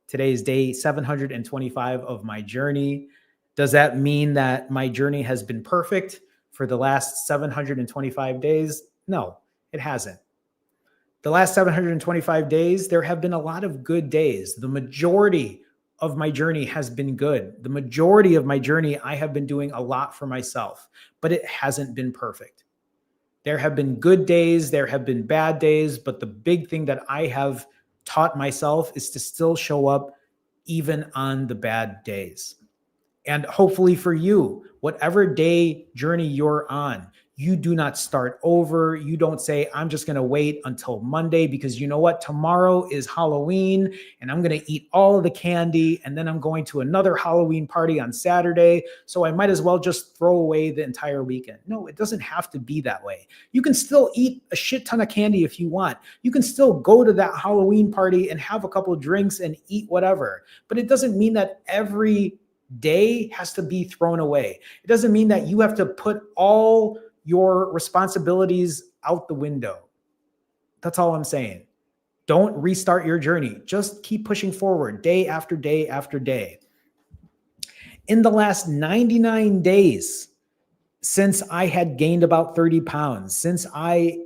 Speaker 1: Today is day 725 of my journey. Does that mean that my journey has been perfect for the last 725 days? No, it hasn't. The last 725 days, there have been a lot of good days. The majority of my journey has been good. The majority of my journey, I have been doing a lot for myself, but it hasn't been perfect. There have been good days, there have been bad days, but the big thing that I have taught myself is to still show up even on the bad days. And hopefully for you, whatever day journey you're on, You do not start over. You don't say, I'm just going to wait until Monday because you know what? Tomorrow is Halloween and I'm going to eat all of the candy. And then I'm going to another Halloween party on Saturday. So I might as well just throw away the entire weekend. No, it doesn't have to be that way. You can still eat a shit ton of candy if you want. You can still go to that Halloween party and have a couple of drinks and eat whatever. But it doesn't mean that every day has to be thrown away. It doesn't mean that you have to put all your responsibilities out the window. That's all I'm saying. Don't restart your journey. Just keep pushing forward day after day after day. In the last 99 days, since I had gained about 30 pounds, since I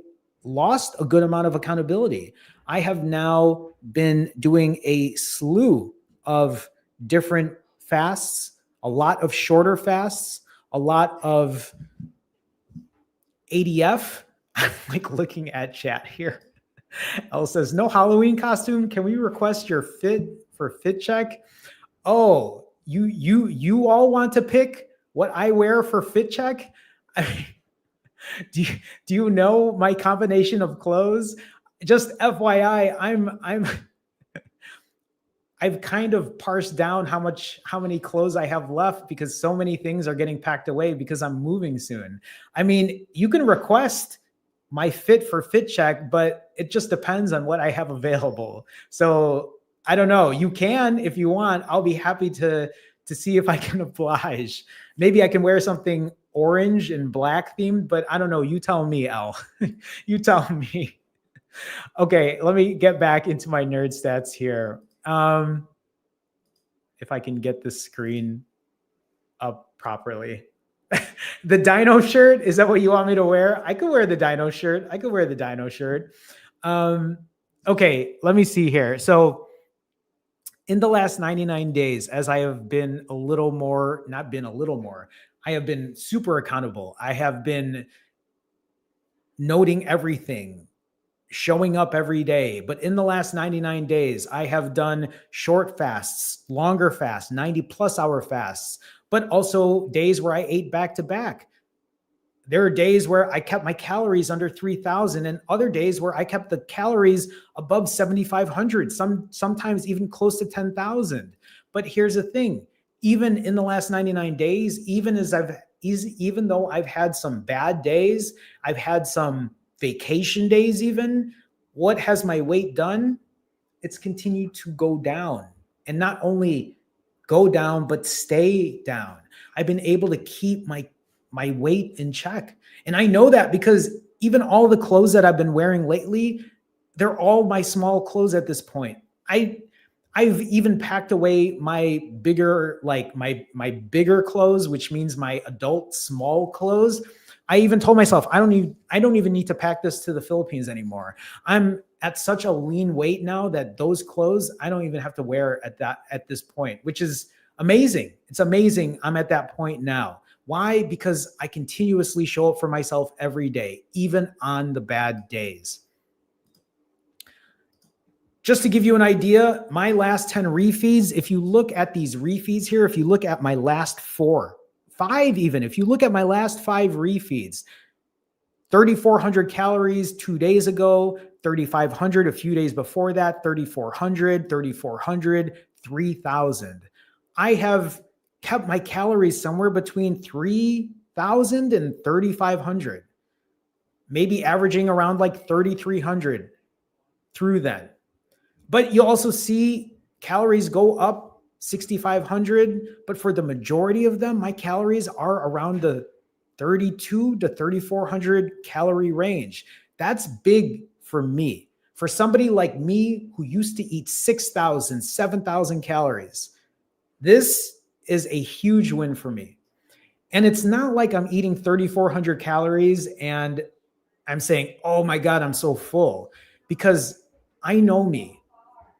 Speaker 1: lost a good amount of accountability, I have now been doing a slew of different fasts, a lot of shorter fasts, a lot of ADF. I'm like looking at chat here. Elle says, no Halloween costume. Can we request your fit for fit check? Oh, you all want to pick what I wear for fit check? I mean, do you know my combination of clothes? Just FYI, I've kind of parsed down how many clothes I have left because so many things are getting packed away because I'm moving soon. I mean, you can request my fit for fit check, but it just depends on what I have available. So I don't know. You can, if you want. I'll be happy to see if I can oblige. Maybe I can wear something orange and black themed, but I don't know. You tell me, Elle. You tell me. Okay, let me get back into my nerd stats here. If I can get the screen up properly. The dino shirt, is that what you want me to wear? I could wear the dino shirt. Okay, let me see here. So in the last 99 days, as I have been I have been super accountable. I have been noting everything, showing up every day. But in the last 99 days, I have done short fasts, longer fasts, 90+ hour fasts, but also days where I ate back to back. There are days where I kept my calories under 3,000 and other days where I kept the calories above 7,500, sometimes even close to 10,000. But here's the thing, even in the last 99 days, even though I've had some bad days, I've had some vacation days even, what has my weight done? It's continued to go down, and not only go down, but stay down. I've been able to keep my weight in check. And I know that because even all the clothes that I've been wearing lately, they're all my small clothes at this point. I've even packed away my bigger, like my bigger clothes, which means my adult small clothes. I even told myself, I don't even need to pack this to the Philippines anymore. I'm at such a lean weight now that those clothes, I don't even have to wear at this point, which is amazing. It's amazing. I'm at that point now. Why? Because I continuously show up for myself every day, even on the bad days. Just to give you an idea, my last 10 refeeds, if you look at these refeeds here, if you look at my last 5 even, if you look at my last 5 refeeds, 3,400 calories 2 days ago, 3,500 a few days before that, 3,400, 3,000. I have kept my calories somewhere between 3,000 and 3,500, maybe averaging around like 3,300 through then. But you also see calories go up 6,500, but for the majority of them, my calories are around the 32 to 3,400 calorie range. That's big for me. For somebody like me who used to eat 6,000, 7,000 calories, this is a huge win for me. And it's not like I'm eating 3,400 calories and I'm saying, oh my God, I'm so full, because I know me.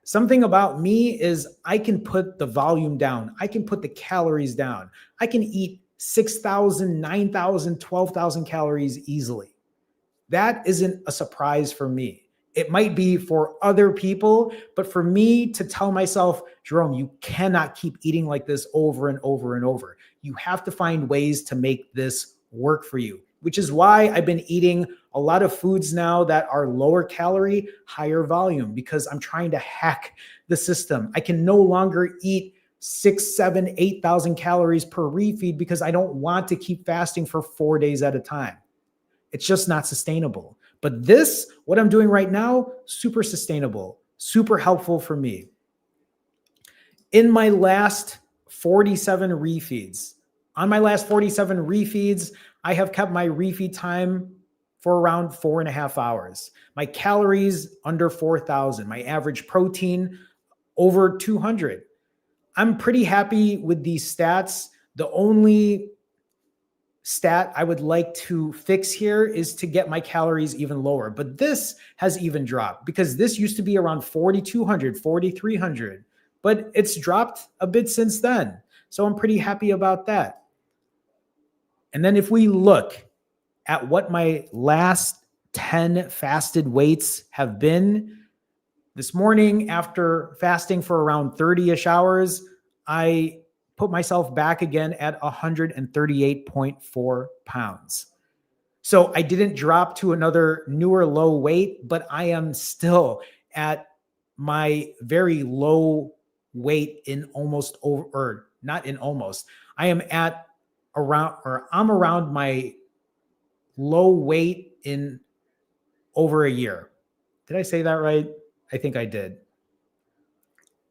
Speaker 1: Something about me is I can put the volume down. I can put the calories down. I can eat 6,000, 9,000, 12,000 calories easily. That isn't a surprise for me. It might be for other people, but for me to tell myself, Jerome, you cannot keep eating like this over and over and over. You have to find ways to make this work for you. which is why I've been eating a lot of foods now that are lower calorie, higher volume, because I'm trying to hack the system. I can no longer eat 6, 7, 8,000 calories per refeed because I don't want to keep fasting for 4 days at a time. It's just not sustainable. But this, what I'm doing right now, super sustainable, super helpful for me. In my last 47 refeeds, on my last 47 refeeds, I have kept my refeed time for around 4.5 hours. My calories under 4,000, my average protein over 200. I'm pretty happy with these stats. The only stat I would like to fix here is to get my calories even lower. But this has even dropped because this used to be around 4,200, 4,300, but it's dropped a bit since then. So I'm pretty happy about that. And then if we look at what my last 10 fasted weights have been, this morning after fasting for around 30-ish hours, I put myself back again at 138.4 pounds. So I didn't drop to another newer low weight, but I am still at my very low weight in almost over, or not in almost, I am at around, or I'm around my low weight in over a year. Did I say that right? I think I did.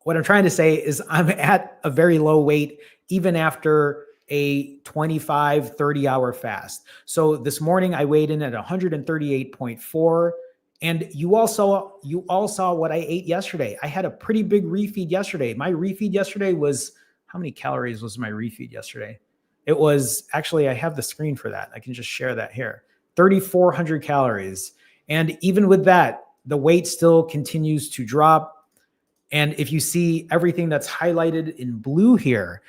Speaker 1: What I'm trying to say is I'm at a very low weight, even after a 25, 30-hour fast. So this morning I weighed in at 138.4. And you all saw what I ate yesterday. I had a pretty big refeed yesterday. My refeed yesterday was, how many calories was my refeed yesterday? It was, actually, I have the screen for that. I can just share that here. 3,400 calories. And even with that, the weight still continues to drop. And if you see everything that's highlighted in blue here,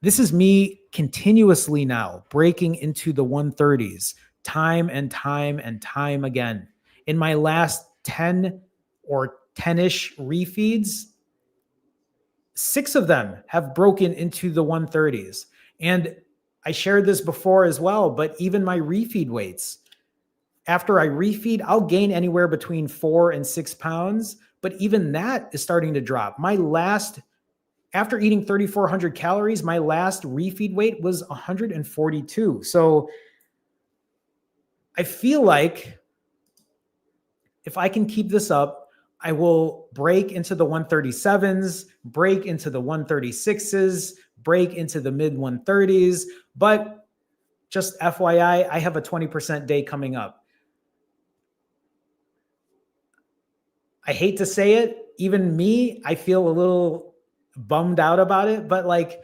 Speaker 1: this is me continuously now breaking into the 130s time and time and time again. In my last 10 or 10-ish refeeds, 6 of them have broken into the 130s. And I shared this before as well, but even my refeed weights, after I refeed, I'll gain anywhere between 4 and 6 pounds, but even that is starting to drop. After eating 3,400 calories, my last refeed weight was 142. So I feel like if I can keep this up, I will break into the 137s, break into the 136s, break into the mid 130s. But just FYI, I have a 20% day coming up. I hate to say it, even me, I feel a little bummed out about it, but like,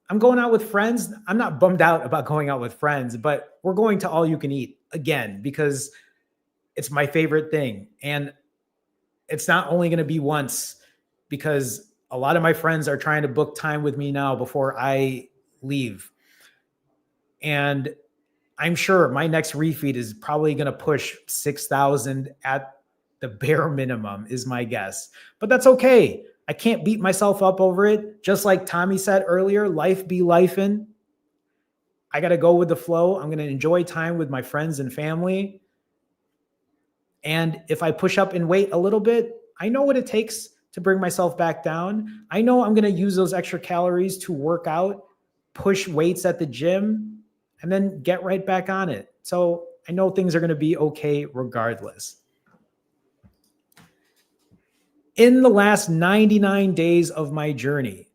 Speaker 1: I'm going out with friends. I'm not bummed out about going out with friends, but we're going to all you can eat again because it's my favorite thing. And it's not only going to be once, because a lot of my friends are trying to book time with me now before I leave. And I'm sure my next refeed is probably going to push 6,000 at the bare minimum, is my guess. But that's okay. I can't beat myself up over it. Just like Tommy said earlier, life be lifing. I got to go with the flow. I'm going to enjoy time with my friends and family. And if I push up in weight a little bit, I know what it takes to bring myself back down. I know I'm going to use those extra calories to work out, push weights at the gym, and then get right back on it. So I know things are going to be okay regardless. In the last 99 days of my journey,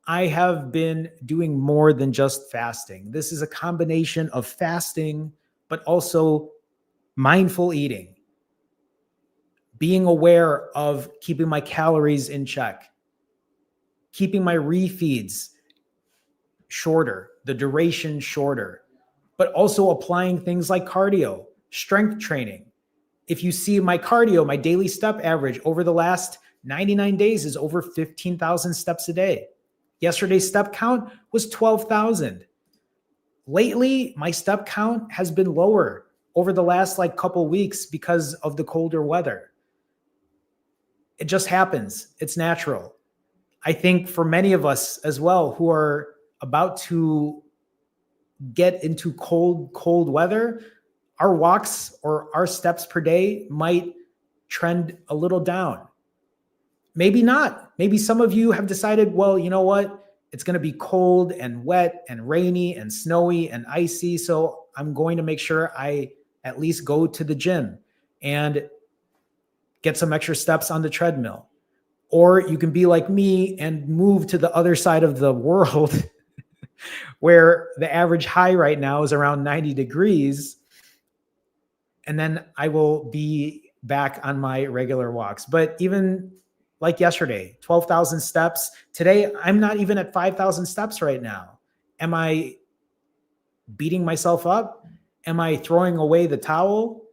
Speaker 1: I have been doing more than just fasting. This is a combination of fasting, but also mindful eating, being aware of keeping my calories in check, keeping my refeeds shorter, the duration shorter, but also applying things like cardio, strength training. If you see my cardio, my daily step average over the last 99 days is over 15,000 steps a day. Yesterday's step count was 12,000. Lately, my step count has been lower over the last couple weeks because of the colder weather. It just happens. It's natural. I think for many of us as well who are about to get into cold weather, our walks or our steps per day might trend a little down. Maybe not. Maybe some of you have decided, well, you know what? It's going to be cold and wet and rainy and snowy and icy. So I'm going to make sure I at least go to the gym and get some extra steps on the treadmill. Or you can be like me and move to the other side of the world where the average high right now is around 90 degrees. And then I will be back on my regular walks. But even like yesterday, 12,000 steps. Today, I'm not even at 5,000 steps right now. Am I beating myself up? Am I throwing away the towel?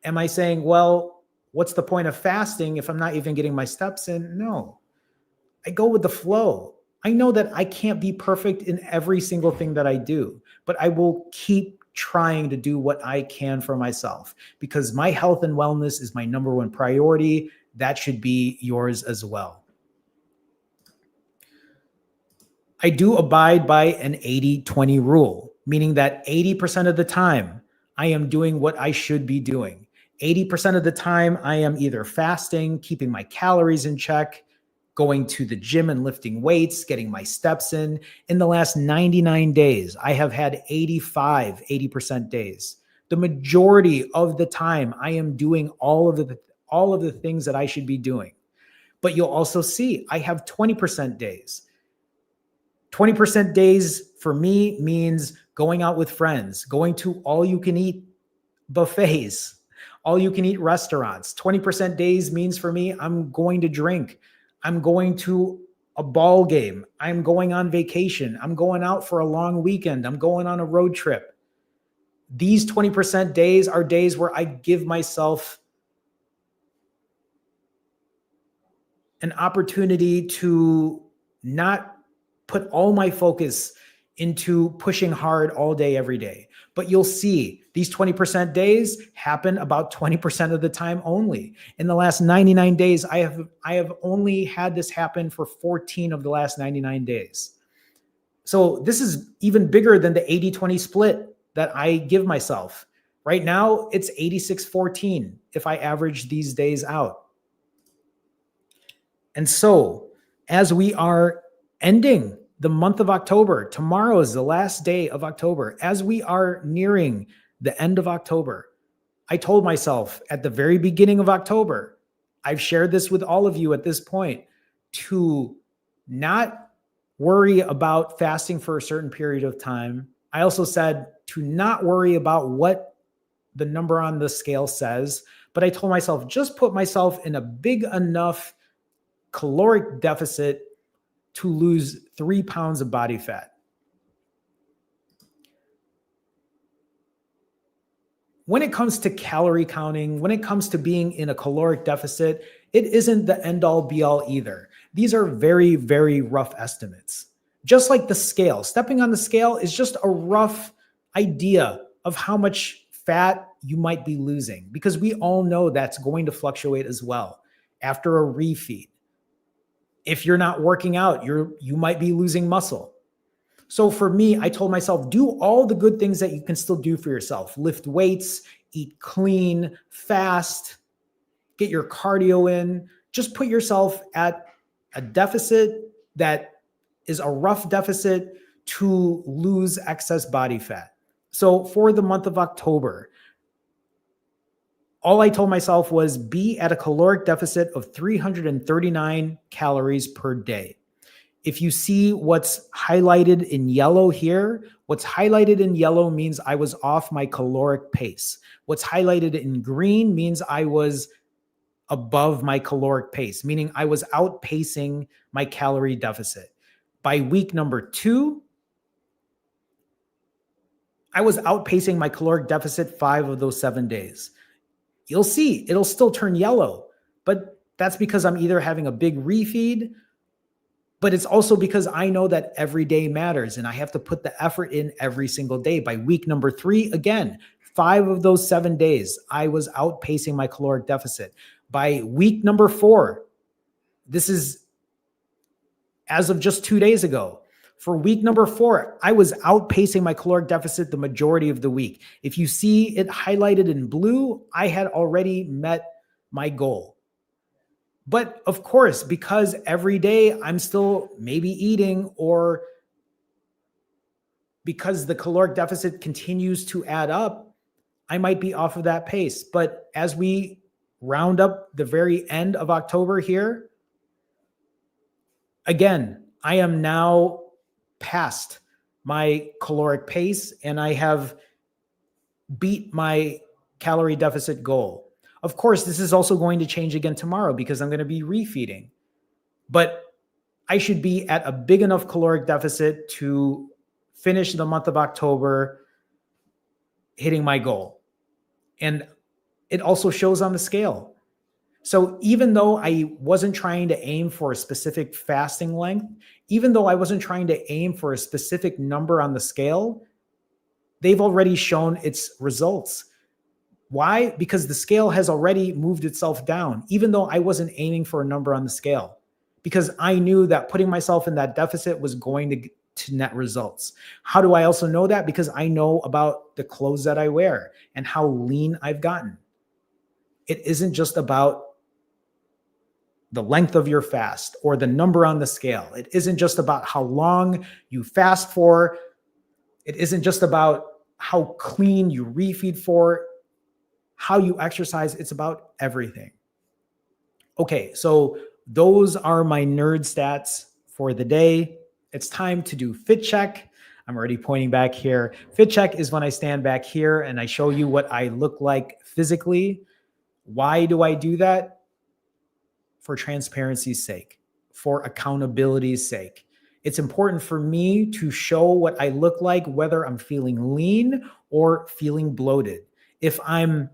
Speaker 1: Am I saying, well, what's the point of fasting if I'm not even getting my steps in? No, I go with the flow. I know that I can't be perfect in every single thing that I do, but I will keep trying to do what I can for myself because my health and wellness is my number one priority. That should be yours as well. I do abide by an 80-20 rule, meaning that 80% of the time I am doing what I should be doing. 80% of the time I am either fasting, keeping my calories in check, going to the gym and lifting weights, getting my steps in. In the last 99 days, I have had 80% days. The majority of the time I am doing all of the things that I should be doing. But you'll also see I have 20% days. 20% days for me means going out with friends, going to all you can eat buffets, all you can eat restaurants. 20% days means for me, I'm going to drink. I'm going to a ball game. I'm going on vacation. I'm going out for a long weekend. I'm going on a road trip. These 20% days are days where I give myself an opportunity to not put all my focus into pushing hard all day, every day. But you'll see these 20% days happen about 20% of the time only. In the last 99 days, I have only had this happen for 14 of the last 99 days. So this is even bigger than the 80-20 split that I give myself. Right now, it's 86-14 if I average these days out. And so as we are ending the month of October, tomorrow is the last day of October. As we are nearing the end of October, I told myself at the very beginning of October, I've shared this with all of you at this point, to not worry about fasting for a certain period of time. I also said to not worry about what the number on the scale says, but I told myself, just put myself in a big enough caloric deficit to lose 3 pounds of body fat. When it comes to calorie counting, when it comes to being in a caloric deficit, it isn't the end all be all either. These are very, very rough estimates. Just like the scale, stepping on the scale is just a rough idea of how much fat you might be losing, because we all know that's going to fluctuate as well after a refeed. If you're not working out, you might be losing muscle. So for me, I told myself, do all the good things that you can still do for yourself. Lift weights, eat clean, fast, get your cardio in. Just put yourself at a deficit that is a rough deficit to lose excess body fat. So for the month of October, all I told myself was be at a caloric deficit of 339 calories per day. If you see what's highlighted in yellow here, what's highlighted in yellow means I was off my caloric pace. What's highlighted in green means I was above my caloric pace, meaning I was outpacing my calorie deficit. By week number 2, I was outpacing my caloric deficit 5 of those 7 days. You'll see it'll still turn yellow, but that's because I'm either having a big refeed, but it's also because I know that every day matters and I have to put the effort in every single day. By week number 3, again, 5 of those 7 days, I was outpacing my caloric deficit. By week number 4, this is as of just 2 days ago, For week number 4, I was outpacing my caloric deficit the majority of the week. If you see it highlighted in blue, I had already met my goal. But of course, because every day I'm still maybe eating, or because the caloric deficit continues to add up, I might be off of that pace. But as we round up the very end of October here, again, I am now past my caloric pace and I have beat my calorie deficit goal. Of course, this is also going to change again tomorrow because I'm going to be refeeding. But I should be at a big enough caloric deficit to finish the month of October hitting my goal. And it also shows on the scale. So even though I wasn't trying to aim for a specific fasting length, even though I wasn't trying to aim for a specific number on the scale, they've already shown its results. Why? Because the scale has already moved itself down, even though I wasn't aiming for a number on the scale, because I knew that putting myself in that deficit was going to net results. How do I also know that? Because I know about the clothes that I wear and how lean I've gotten. It isn't just about the length of your fast or the number on the scale. It isn't just about how long you fast for. It isn't just about how clean you refeed for, how you exercise. It's about everything. Okay, so those are my nerd stats for the day. It's time to do fit check. I'm already pointing back here. Fit check is when I stand back here and I show you what I look like physically. Why do I do that? For transparency's sake, for accountability's sake. It's important for me to show what I look like, whether I'm feeling lean or feeling bloated. If I'm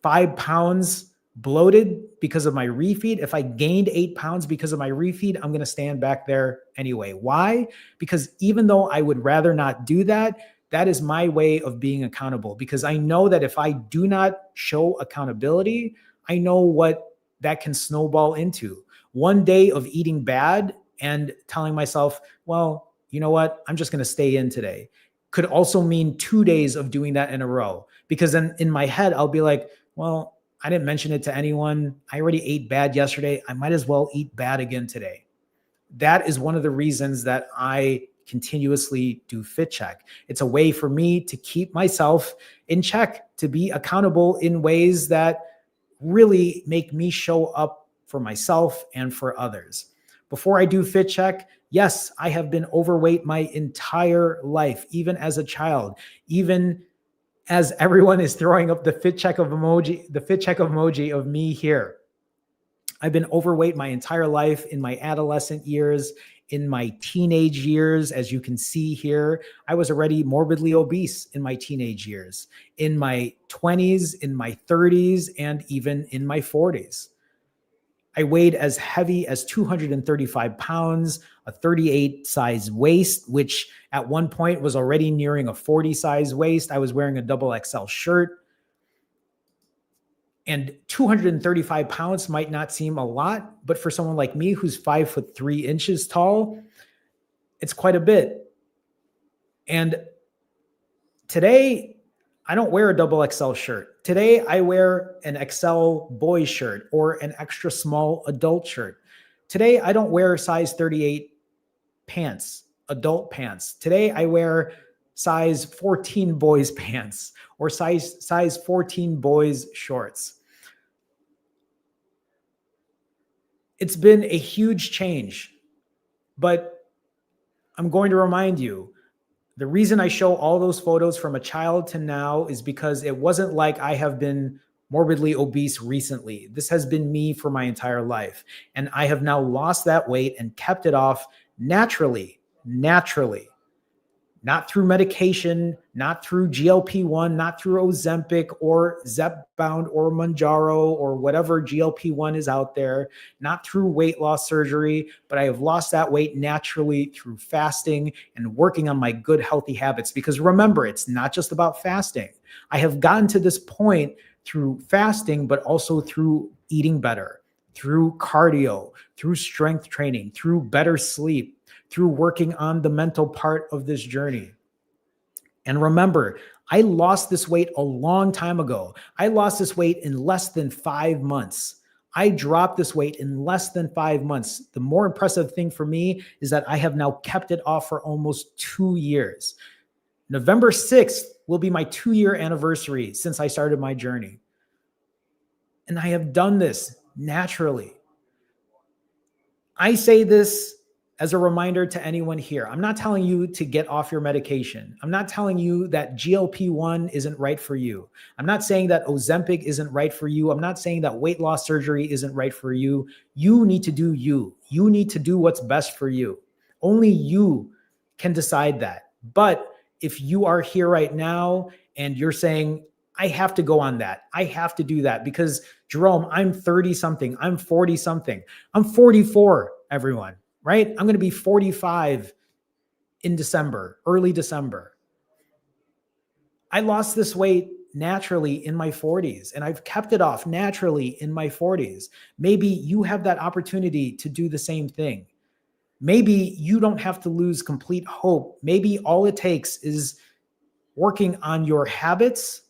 Speaker 1: 5 pounds bloated because of my refeed, if I gained 8 pounds because of my refeed, I'm going to stand back there anyway. Why? Because even though I would rather not do that, that is my way of being accountable, because I know that if I do not show accountability, I know what that can snowball into. One day of eating bad and telling myself, well, you know what? I'm just going to stay in today, could also mean 2 days of doing that in a row. Because then in my head, I'll be like, well, I didn't mention it to anyone. I already ate bad yesterday. I might as well eat bad again today. That is one of the reasons that I continuously do fit check. It's a way for me to keep myself in check, to be accountable in ways that really make me show up for myself and for others. Before I do fit check, yes, I have been overweight my entire life, even as a child, even as everyone is throwing up the fit check emoji of me here. I've been overweight my entire life, in my adolescent years, in my teenage years. As you can see here, I was already morbidly obese in my teenage years, in my 20s, in my 30s, and even in my 40s. I weighed as heavy as 235 pounds, a 38 size waist, which at one point was already nearing a 40 size waist. I was wearing a double XL shirt. And 235 pounds might not seem a lot, but for someone like me who's 5'3" tall, it's quite a bit. And today, I don't wear a double XL shirt. Today, I wear an XL boy shirt or an extra small adult shirt. Today, I don't wear size 38 pants, adult pants. Today, I wear size 14 boys pants or size 14 boys shorts. It's been a huge change, but I'm going to remind you, the reason I show all those photos from a child to now is because it wasn't like I have been morbidly obese recently. This has been me for my entire life. And I have now lost that weight and kept it off naturally, not through medication, not through GLP-1, not through Ozempic or Zepbound or Mounjaro or whatever GLP-1 is out there, not through weight loss surgery, but I have lost that weight naturally through fasting and working on my good, healthy habits. Because remember, it's not just about fasting. I have gotten to this point through fasting, but also through eating better, through cardio, through strength training, through better sleep, through working on the mental part of this journey. And remember, I lost this weight a long time ago. I lost this weight in less than 5 months. I dropped this weight in less than 5 months. The more impressive thing for me is that I have now kept it off for almost 2 years. November 6th will be my 2-year anniversary since I started my journey. And I have done this naturally. I say this as a reminder to anyone here. I'm not telling you to get off your medication. I'm not telling you that GLP-1 isn't right for you. I'm not saying that Ozempic isn't right for you. I'm not saying that weight loss surgery isn't right for you. You need to do you. You need to do what's best for you. Only you can decide that. But if you are here right now and you're saying, I have to go on that, I have to do that because Jerome, I'm 30 something, I'm 40 something, I'm 44, everyone. Right? I'm going to be 45 in December, early December. I lost this weight naturally in my 40s and I've kept it off naturally in my 40s. Maybe you have that opportunity to do the same thing. Maybe you don't have to lose complete hope. Maybe all it takes is working on your habits,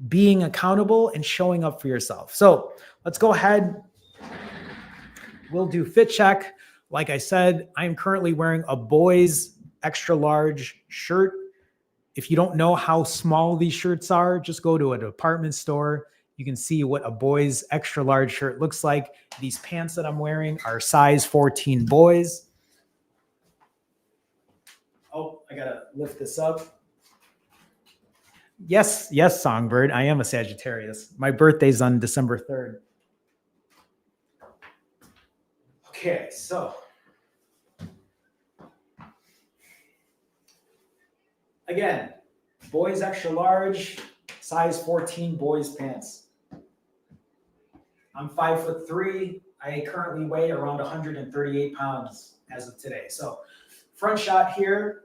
Speaker 1: being accountable, and showing up for yourself. So let's go ahead. We'll do fit check. Like I said, I'm currently wearing a boys extra large shirt. If you don't know how small these shirts are, just go to a department store. You can see what a boys extra large shirt looks like. These pants that I'm wearing are size 14 boys. Oh, I gotta lift this up. Yes, Songbird. I am a Sagittarius. My birthday's on December 3rd. Okay, so again, boys extra large, size 14 boys pants. I'm 5'3". I currently weigh around 138 pounds as of today. So front shot here,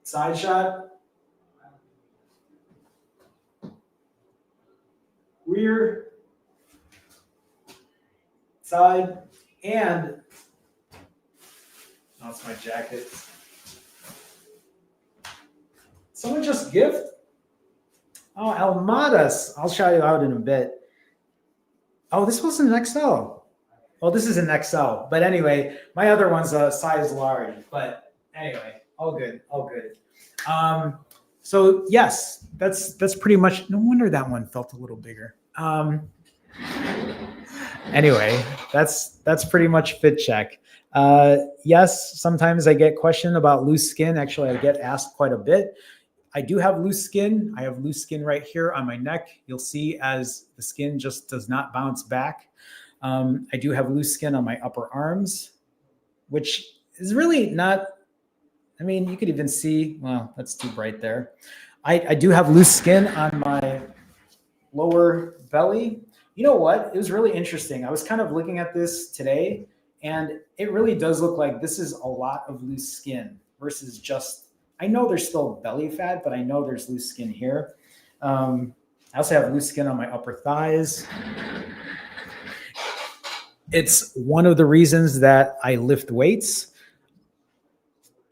Speaker 1: side shot, rear, side, and that's my jacket. Someone just gift? Oh, Almadas. I'll shout you out in a bit. Oh, this wasn't an XL. Oh, this is an XL. But anyway, my other one's a size large. But anyway, all good, all good. So yes, that's pretty much. No wonder that one felt a little bigger. Anyway, that's pretty much fit check. Yes, sometimes I get questioned about loose skin. Actually, I get asked quite a bit. I do have loose skin. I have loose skin right here on my neck. You'll see as the skin just does not bounce back. I do have loose skin on my upper arms, which is really not, I mean, you could even see, well, that's too bright there. I do have loose skin on my lower belly. You know what? It was really interesting. I was kind of looking at this today, and it really does look like this is a lot of loose skin versus just, I know there's still belly fat, but I know there's loose skin here. I also have loose skin on my upper thighs. It's one of the reasons that I lift weights.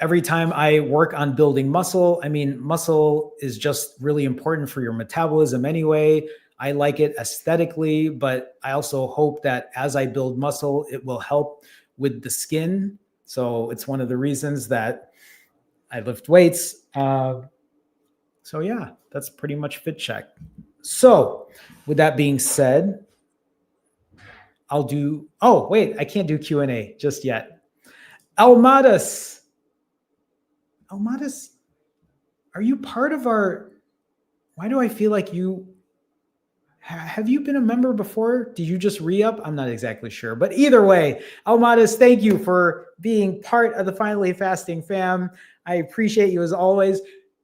Speaker 1: Every time I work on building muscle, I mean, muscle is just really important for your metabolism anyway. I like it aesthetically, but I also hope that as I build muscle, it will help with the skin. So it's one of the reasons that I lift weights. So yeah, that's pretty much fit check. So with that being said, I'll do, oh, wait, I can't do Q&A just yet. Almadas, are you part of our, why do I feel like you, have you been a member before? Did you just re-up? I'm not exactly sure. But either way, Almadas, thank you for being part of the Finally Fasting fam. I appreciate you as always.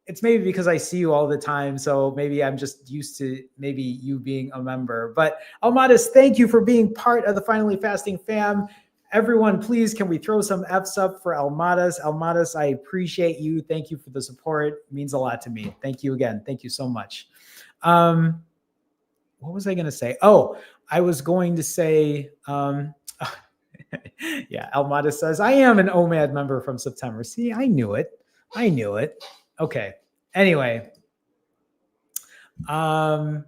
Speaker 1: It's maybe because I see you all the time, so maybe I'm just used to maybe you being a member. But Almadas, thank you for being part of the Finally Fasting fam. Everyone, please, can we throw some F's up for Almadas? Almadas, I appreciate you. Thank you for the support. It means a lot to me. Thank you again. Thank you so much. What was I going to say? Oh, I was going to say, Yeah, Almada says, I am an OMAD member from September. See, I knew it. I knew it. Okay. Anyway, time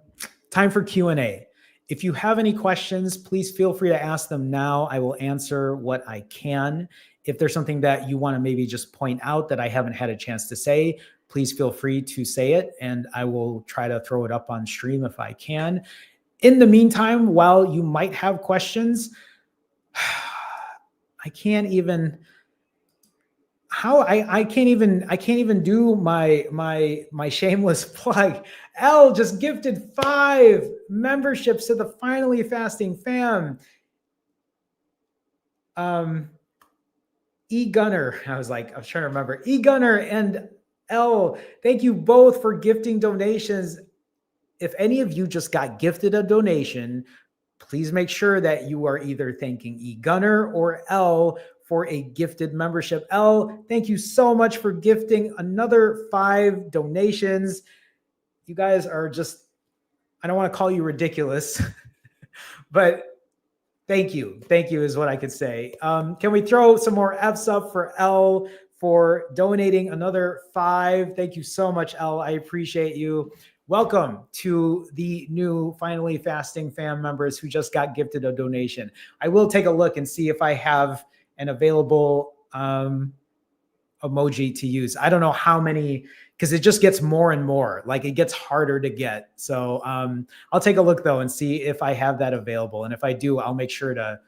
Speaker 1: for Q&A. If you have any questions, please feel free to ask them now. I will answer what I can. If there's something that you want to maybe just point out that I haven't had a chance to say, please feel free to say it, and I will try to throw it up on stream if I can. In the meantime, while you might have questions, I can't even do my shameless plug. L just gifted 5 memberships to the Finally Fasting fam. E Gunner, I was trying to remember. E Gunner and L, thank you both for gifting donations. If any of you just got gifted a donation, please make sure that you are either thanking E Gunner or L for a gifted membership. L, thank you so much for gifting another 5 donations. You guys are just, I don't want to call you ridiculous, but thank you. Thank you is what I could say. Can we throw some more F's up for L for donating another 5? Thank you so much, L. I appreciate you. Welcome to the new Finally Fasting fam members who just got gifted a donation. I will take a look and see if I have an available emoji to use. I don't know how many, because it just gets more and more. It gets harder to get. So I'll take a look though and see if I have that available. And if I do, I'll make sure to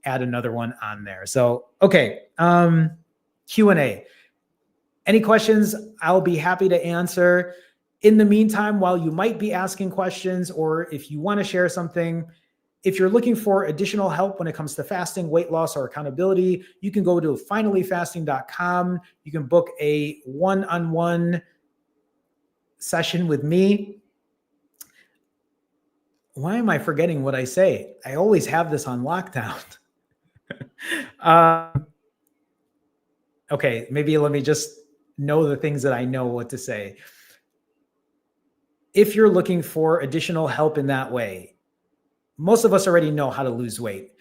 Speaker 1: add another one on there. So, okay. Q&A. Any questions? I'll be happy to answer. In the meantime, while you might be asking questions, or if you want to share something, if you're looking for additional help when it comes to fasting, weight loss, or accountability, you can go to finallyfasting.com. You can book a one-on-one session with me. Why am I forgetting what I say? I always have this on lockdown. Okay, maybe let me just know the things that I know what to say. If you're looking for additional help in that way, most of us already know how to lose weight.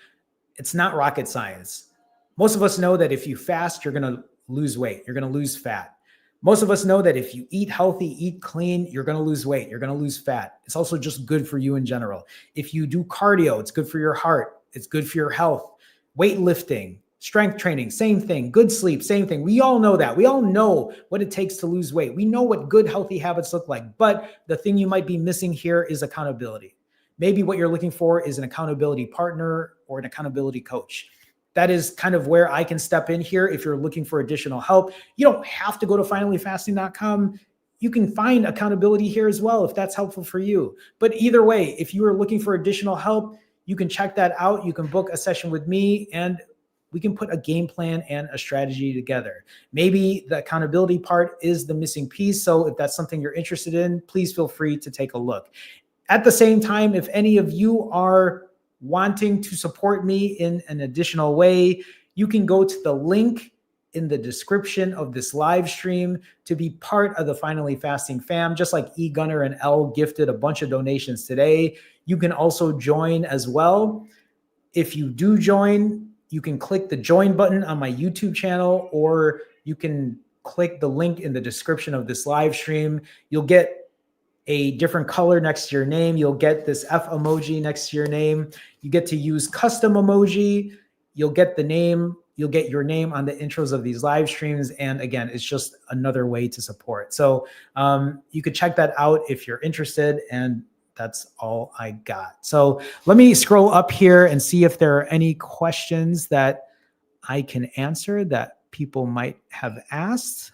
Speaker 1: It's not rocket science. Most of us know that if you fast, you're going to lose weight. You're going to lose fat. Most of us know that if you eat healthy, eat clean, you're going to lose weight. You're going to lose fat. It's also just good for you in general. If you do cardio, it's good for your heart. It's good for your health. Weightlifting, strength training, same thing. Good sleep, same thing. We all know that. We all know what it takes to lose weight. We know what good, healthy habits look like. But the thing you might be missing here is accountability. Maybe what you're looking for is an accountability partner or an accountability coach. That is kind of where I can step in here if you're looking for additional help. You don't have to go to finallyfasting.com. You can find accountability here as well if that's helpful for you. But either way, if you are looking for additional help, you can check that out. You can book a session with me and we can put a game plan and a strategy together. Maybe the accountability part is the missing piece. So if that's something you're interested in, please feel free to take a look. At the same time, if any of you are wanting to support me in an additional way, you can go to the link in the description of this live stream to be part of the Finally Fasting fam. Just like E Gunner and L gifted a bunch of donations today, you can also join as well. If you do join, you can click the join button on my YouTube channel, or you can click the link in the description of this live stream. You'll get a different color next to your name. You'll get this F emoji next to your name. You get to use custom emoji. You'll get the name. You'll get your name on the intros of these live streams. And again, it's just another way to support. So you could check that out if you're interested. And that's all I got. So let me scroll up here and see if there are any questions that I can answer that people might have asked.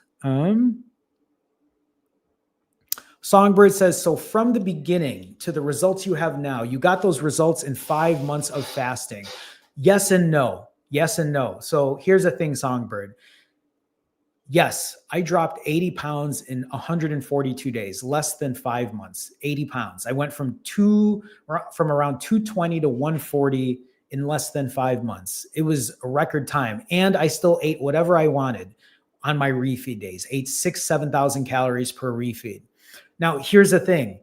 Speaker 1: Songbird says, so from the beginning to the results you have now, you got those results in 5 months of fasting. Yes and no. Yes and no. So here's the thing, Songbird. Yes, I dropped 80 pounds in 142 days, less than 5 months, 80 pounds. I went from around 220 to 140 in less than 5 months. It was a record time. And I still ate whatever I wanted on my refeed days, ate 6,000 to 7,000 calories per refeed. Now, here's the thing.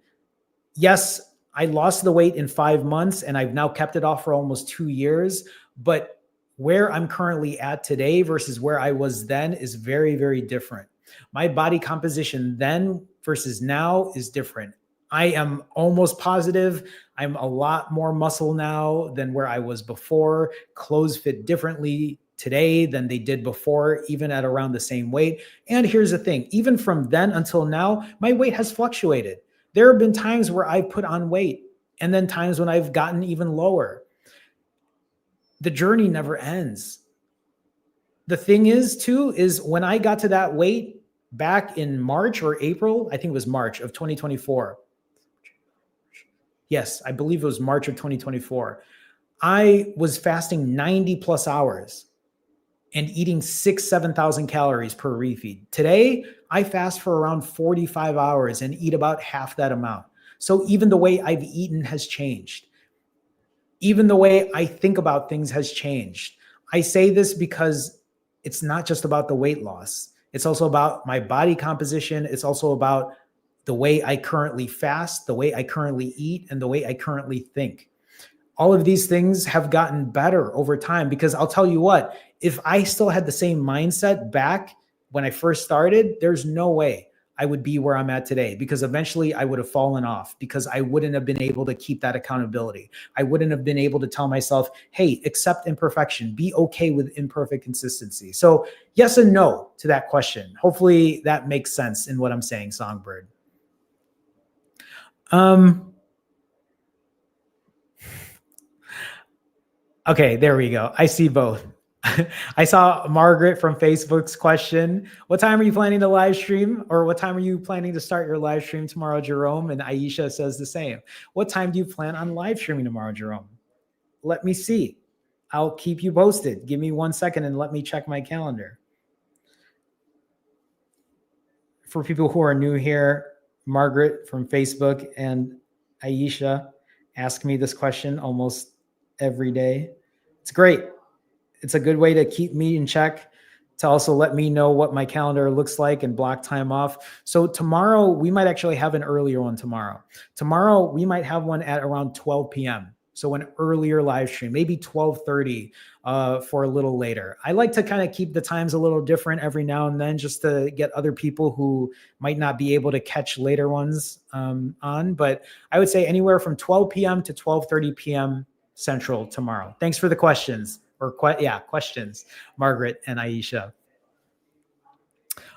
Speaker 1: Yes, I lost the weight in 5 months and I've now kept it off for almost 2 years, but where I'm currently at today versus where I was then is very, very different. My body composition then versus now is different. I am almost positive I'm a lot more muscle now than where I was before. Clothes fit differently today than they did before, even at around the same weight. And here's the thing, even from then until now, my weight has fluctuated. There have been times where I've put on weight and then times when I've gotten even lower. The journey never ends. The thing is, too, is when I got to that weight back in March or April, I think it was March of 2024. Yes, I believe it was March of 2024. I was fasting 90 plus hours and eating 7,000 calories per refeed. Today, I fast for around 45 hours and eat about half that amount. So even the way I've eaten has changed. Even the way I think about things has changed. I say this because it's not just about the weight loss. It's also about my body composition. It's also about the way I currently fast, the way I currently eat, and the way I currently think. All of these things have gotten better over time because I'll tell you what, if I still had the same mindset back when I first started, there's no way I would be where I'm at today because eventually I would have fallen off because I wouldn't have been able to keep that accountability. I wouldn't have been able to tell myself, hey, accept imperfection, be okay with imperfect consistency. So yes and no to that question. Hopefully that makes sense in what I'm saying, Songbird. Okay, there we go. I see both. I saw Margaret from Facebook's question. What time are you planning to live stream? Or what time are you planning to start your live stream tomorrow, Jerome? And Aisha says the same. What time do you plan on live streaming tomorrow, Jerome? Let me see. I'll keep you posted. Give me 1 second and let me check my calendar. For people who are new here, Margaret from Facebook and Aisha ask me this question almost every day. It's great. It's a good way to keep me in check, to also let me know what my calendar looks like and block time off. So tomorrow, we might actually have an earlier one tomorrow. Tomorrow, we might have one at around 12 p.m. So an earlier live stream, maybe 12:30 for a little later. I like to kind of keep the times a little different every now and then just to get other people who might not be able to catch later ones on. But I would say anywhere from 12 p.m. to 12:30 p.m. Central tomorrow. Thanks for the questions. Questions, Margaret and Aisha.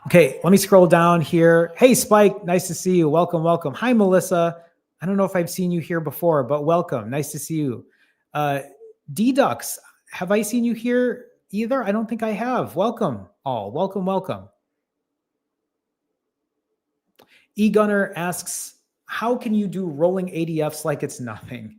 Speaker 1: Okay, let me scroll down here. Hey, Spike, nice to see you. Welcome, welcome. Hi, Melissa. I don't know if I've seen you here before, but welcome. Nice to see you. D-Ducks, have I seen you here either? I don't think I have. Welcome all. Welcome, welcome. E-Gunner asks, how can you do rolling ADFs like it's nothing?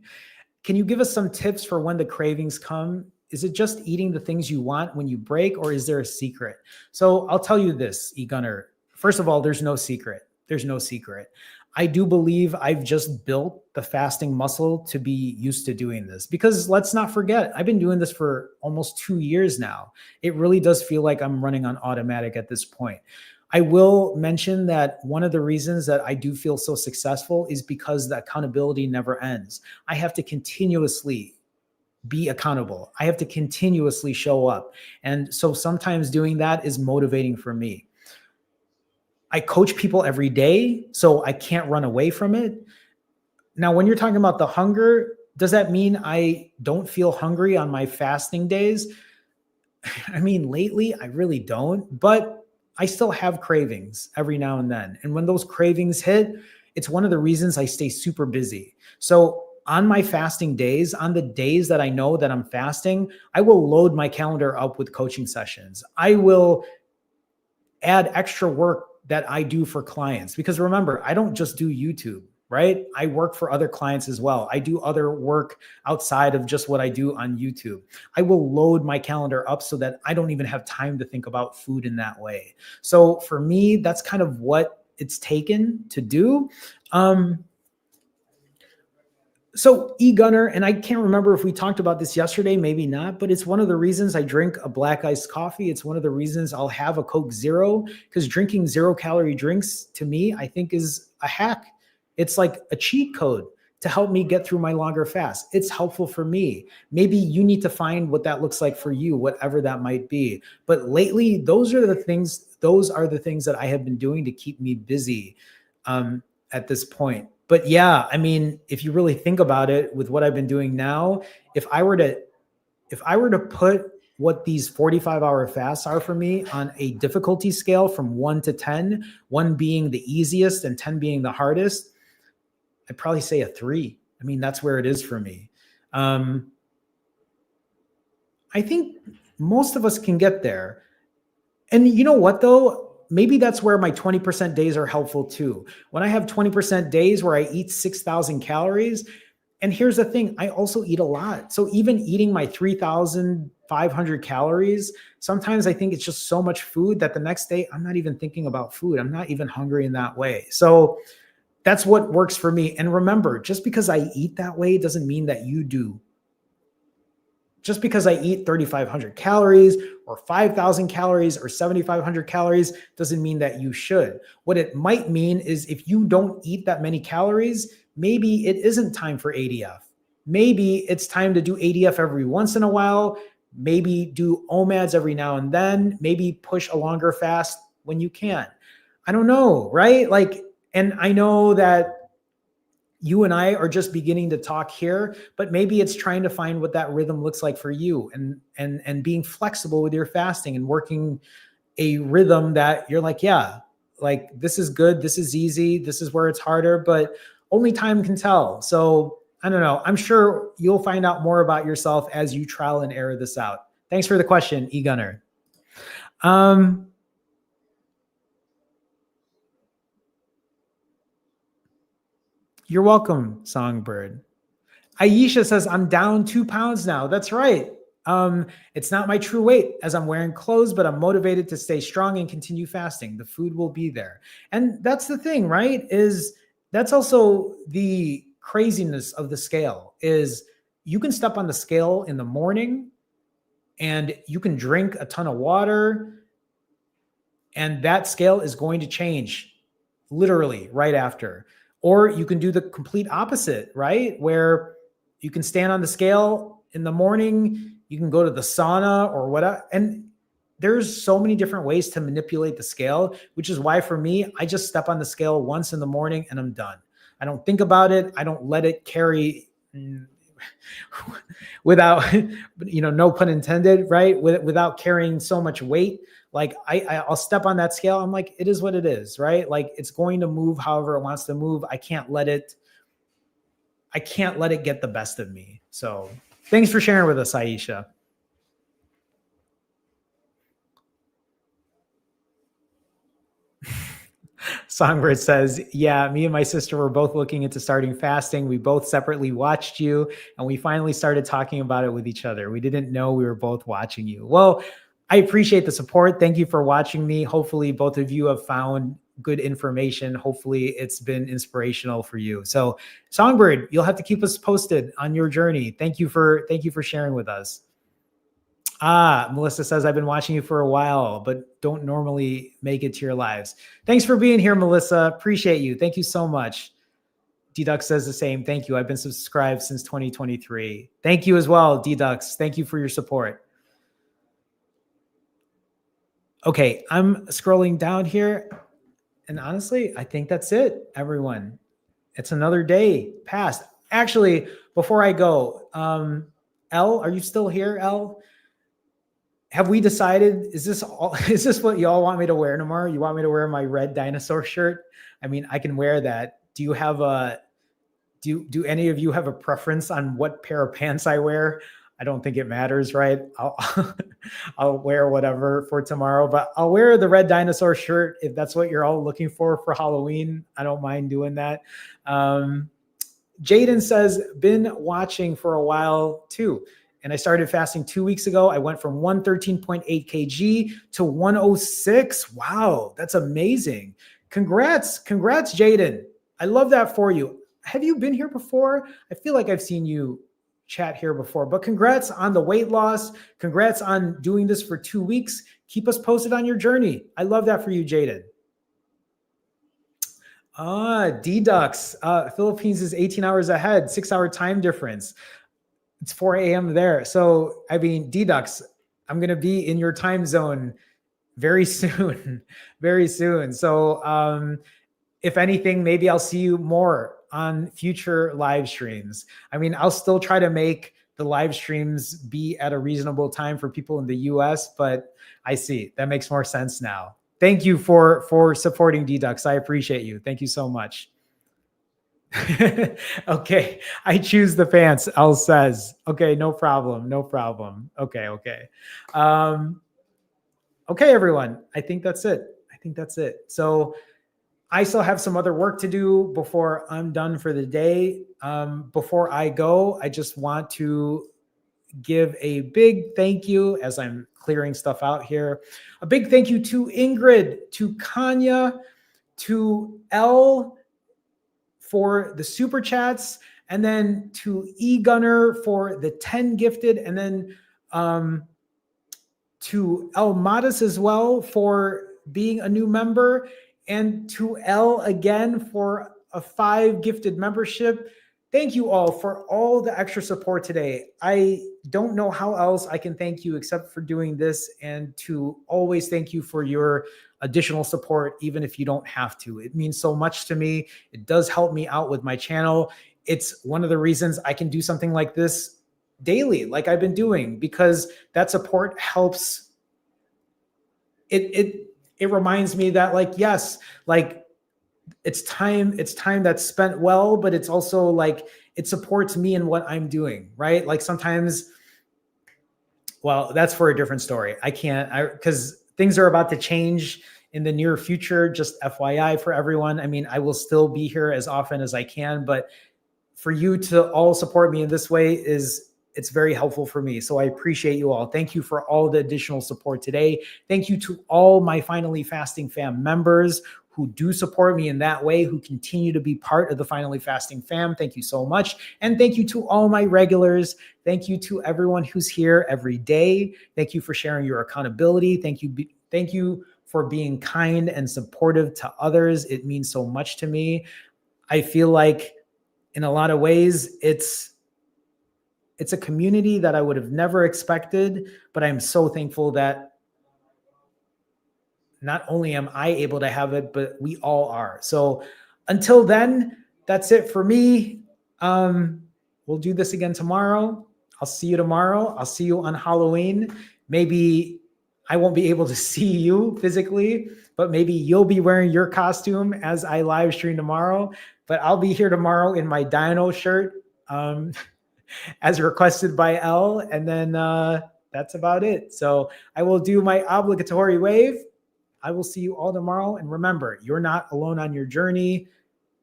Speaker 1: Can you give us some tips for when the cravings come? Is it just eating the things you want when you break, or is there a secret? So I'll tell you this, E-Gunner. First of all, there's no secret. There's no secret. I do believe I've just built the fasting muscle to be used to doing this because let's not forget, I've been doing this for almost 2 years now. It really does feel like I'm running on automatic at this point. I will mention that one of the reasons that I do feel so successful is because the accountability never ends. I have to continuously be accountable. I have to continuously show up. And so sometimes doing that is motivating for me. I coach people every day, so I can't run away from it. Now, when you're talking about the hunger, does that mean I don't feel hungry on my fasting days? I mean, lately, I really don't, but I still have cravings every now and then. And when those cravings hit, it's one of the reasons I stay super busy. So on my fasting days, on the days that I know that I'm fasting, I will load my calendar up with coaching sessions. I will add extra work that I do for clients because remember, I don't just do YouTube, right? I work for other clients as well. I do other work outside of just what I do on YouTube. I will load my calendar up so that I don't even have time to think about food in that way. So for me, that's kind of what it's taken to do. So E-Gunner, and I can't remember if we talked about this yesterday, maybe not, but it's one of the reasons I drink a black iced coffee. It's one of the reasons I'll have a Coke Zero, because drinking 0-calorie drinks to me, I think is a hack. It's like a cheat code to help me get through my longer fast. It's helpful for me. Maybe you need to find what that looks like for you, whatever that might be. But lately, those are the things that I have been doing to keep me busy at this point. But yeah, I mean, if you really think about it, with what I've been doing now, if I were to put what these 45-hour fasts are for me on a difficulty scale from 1 to 10, 1 being the easiest and 10 being the hardest, I'd probably say a 3. I mean, that's where it is for me. I think most of us can get there. And you know what, though? Maybe that's where my 20% days are helpful too. When I have 20% days where I eat 6,000 calories, and here's the thing, I also eat a lot. So even eating my 3,500 calories, sometimes I think it's just so much food that the next day I'm not even thinking about food. I'm not even hungry in that way. So that's what works for me. And remember, just because I eat that way doesn't mean that you do. Just because I eat 3,500 calories or 5,000 calories or 7,500 calories doesn't mean that you should. What it might mean is if you don't eat that many calories, maybe it isn't time for ADF. Maybe it's time to do ADF every once in a while. Maybe do OMADs every now and then. Maybe push a longer fast when you can. I don't know, right? And I know that you and I are just beginning to talk here, but maybe it's trying to find what that rhythm looks like for you and being flexible with your fasting and working a rhythm that you're like, yeah, like this is good. This is easy. This is where it's harder, but only time can tell. So I don't know. I'm sure you'll find out more about yourself as you trial and error this out. Thanks for the question, eGunner. You're welcome, Songbird. Aisha says, I'm down 2 pounds now. That's right. It's not my true weight as I'm wearing clothes, but I'm motivated to stay strong and continue fasting. The food will be there. And that's the thing, right? That's also the craziness of the scale is you can step on the scale in the morning and you can drink a ton of water and that scale is going to change literally right after. Or you can do the complete opposite, right? Where you can stand on the scale in the morning, you can go to the sauna or whatever. And there's so many different ways to manipulate the scale, which is why for me, I just step on the scale once in the morning and I'm done. I don't think about it. I don't let it carry without, no pun intended, right? Without carrying so much weight. Like I'll step on that scale. I'm like, it is what it is, right? Like it's going to move however it wants to move. I can't let it get the best of me. So thanks for sharing with us, Aisha. Songbird says, yeah, me and my sister were both looking into starting fasting. We both separately watched you and we finally started talking about it with each other. We didn't know we were both watching you. Well, I appreciate the support. Thank you for watching me. Hopefully both of you have found good information. Hopefully it's been inspirational for you. So Songbird, you'll have to keep us posted on your journey. Thank you for sharing with us. Melissa says, I've been watching you for a while, but don't normally make it to your lives. Thanks for being here, Melissa. Appreciate you. Thank you so much. Dedux says the same. Thank you. I've been subscribed since 2023. Thank you as well, Dedux. Thank you for your support. Okay, I'm scrolling down here. And honestly, I think that's it, everyone. It's another day passed. Actually, before I go, Elle, are you still here, Elle? Have we decided, is this what y'all want me to wear tomorrow? You want me to wear my red dinosaur shirt? I mean, I can wear that. Do you have do any of you have a preference on what pair of pants I wear? I don't think it matters, right? I'll wear whatever for tomorrow, but I'll wear the red dinosaur shirt if that's what you're all looking for Halloween. I don't mind doing that. Jaden says, been watching for a while too. And I started fasting 2 weeks ago. I went from 113.8 kg to 106. Wow, that's amazing. Congrats, Jaden. I love that for you. Have you been here before? I feel like I've seen you chat here before, but congrats on the weight loss. Congrats on doing this for 2 weeks. Keep us posted on your journey. I love that for you, Jaden. Deducts. Philippines is 18 hours ahead, 6 hour time difference. It's 4 a.m. there. So, I mean, Deducts, I'm going to be in your time zone very soon, very soon. So, if anything, maybe I'll see you more on future live streams. I mean, I'll still try to make the live streams be at a reasonable time for people in the US, but I see that makes more sense now. Thank you for supporting Deducts. I appreciate you. Thank you so much. Okay, I choose the pants. L says, okay, no problem, no problem. Okay, okay, okay, everyone. I think that's it. I think that's it. So I still have some other work to do before I'm done for the day. Before I go, I just want to give a big thank you as I'm clearing stuff out here. A big thank you to Ingrid, to Kanya, to L for the super chats, and then to E-Gunner for the 10 gifted, and then to El Matas as well for being a new member, and to L again for a 5 gifted membership. Thank you all for all the extra support today. I don't know how else I can thank you except for doing this, and to always thank you for your additional support, even if you don't have to. It means so much to me. It does help me out with my channel. It's one of the reasons I can do something like this daily, like I've been doing, because that support helps. It reminds me that, like, yes, like, it's time that's spent well, but it's also like it supports me in what I'm doing, right? Like sometimes, well, that's for a different story. Because things are about to change in the near future, just FYI for everyone. I mean, I will still be here as often as I can, but for you to all support me in this way it's very helpful for me. So I appreciate you all. Thank you for all the additional support today. Thank you to all my Finally Fasting fam members who do support me in that way, who continue to be part of the Finally Fasting fam. Thank you so much. And thank you to all my regulars. Thank you to everyone who's here every day. Thank you for sharing your accountability. Thank you for being kind and supportive to others. It means so much to me. I feel like in a lot of ways, it's a community that I would have never expected, but I'm so thankful that not only am I able to have it, but we all are. So until then, that's it for me. We'll do this again tomorrow. I'll see you tomorrow. I'll see you on Halloween. Maybe I won't be able to see you physically, but maybe you'll be wearing your costume as I live stream tomorrow. But I'll be here tomorrow in my Dino shirt, as requested by L. And then that's about it. So I will do my obligatory wave. I will see you all tomorrow. And remember, you're not alone on your journey.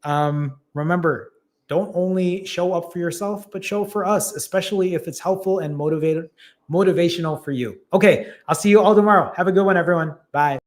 Speaker 1: Remember, don't only show up for yourself, but show for us, especially if it's helpful and motivational for you. Okay, I'll see you all tomorrow. Have a good one, everyone. Bye.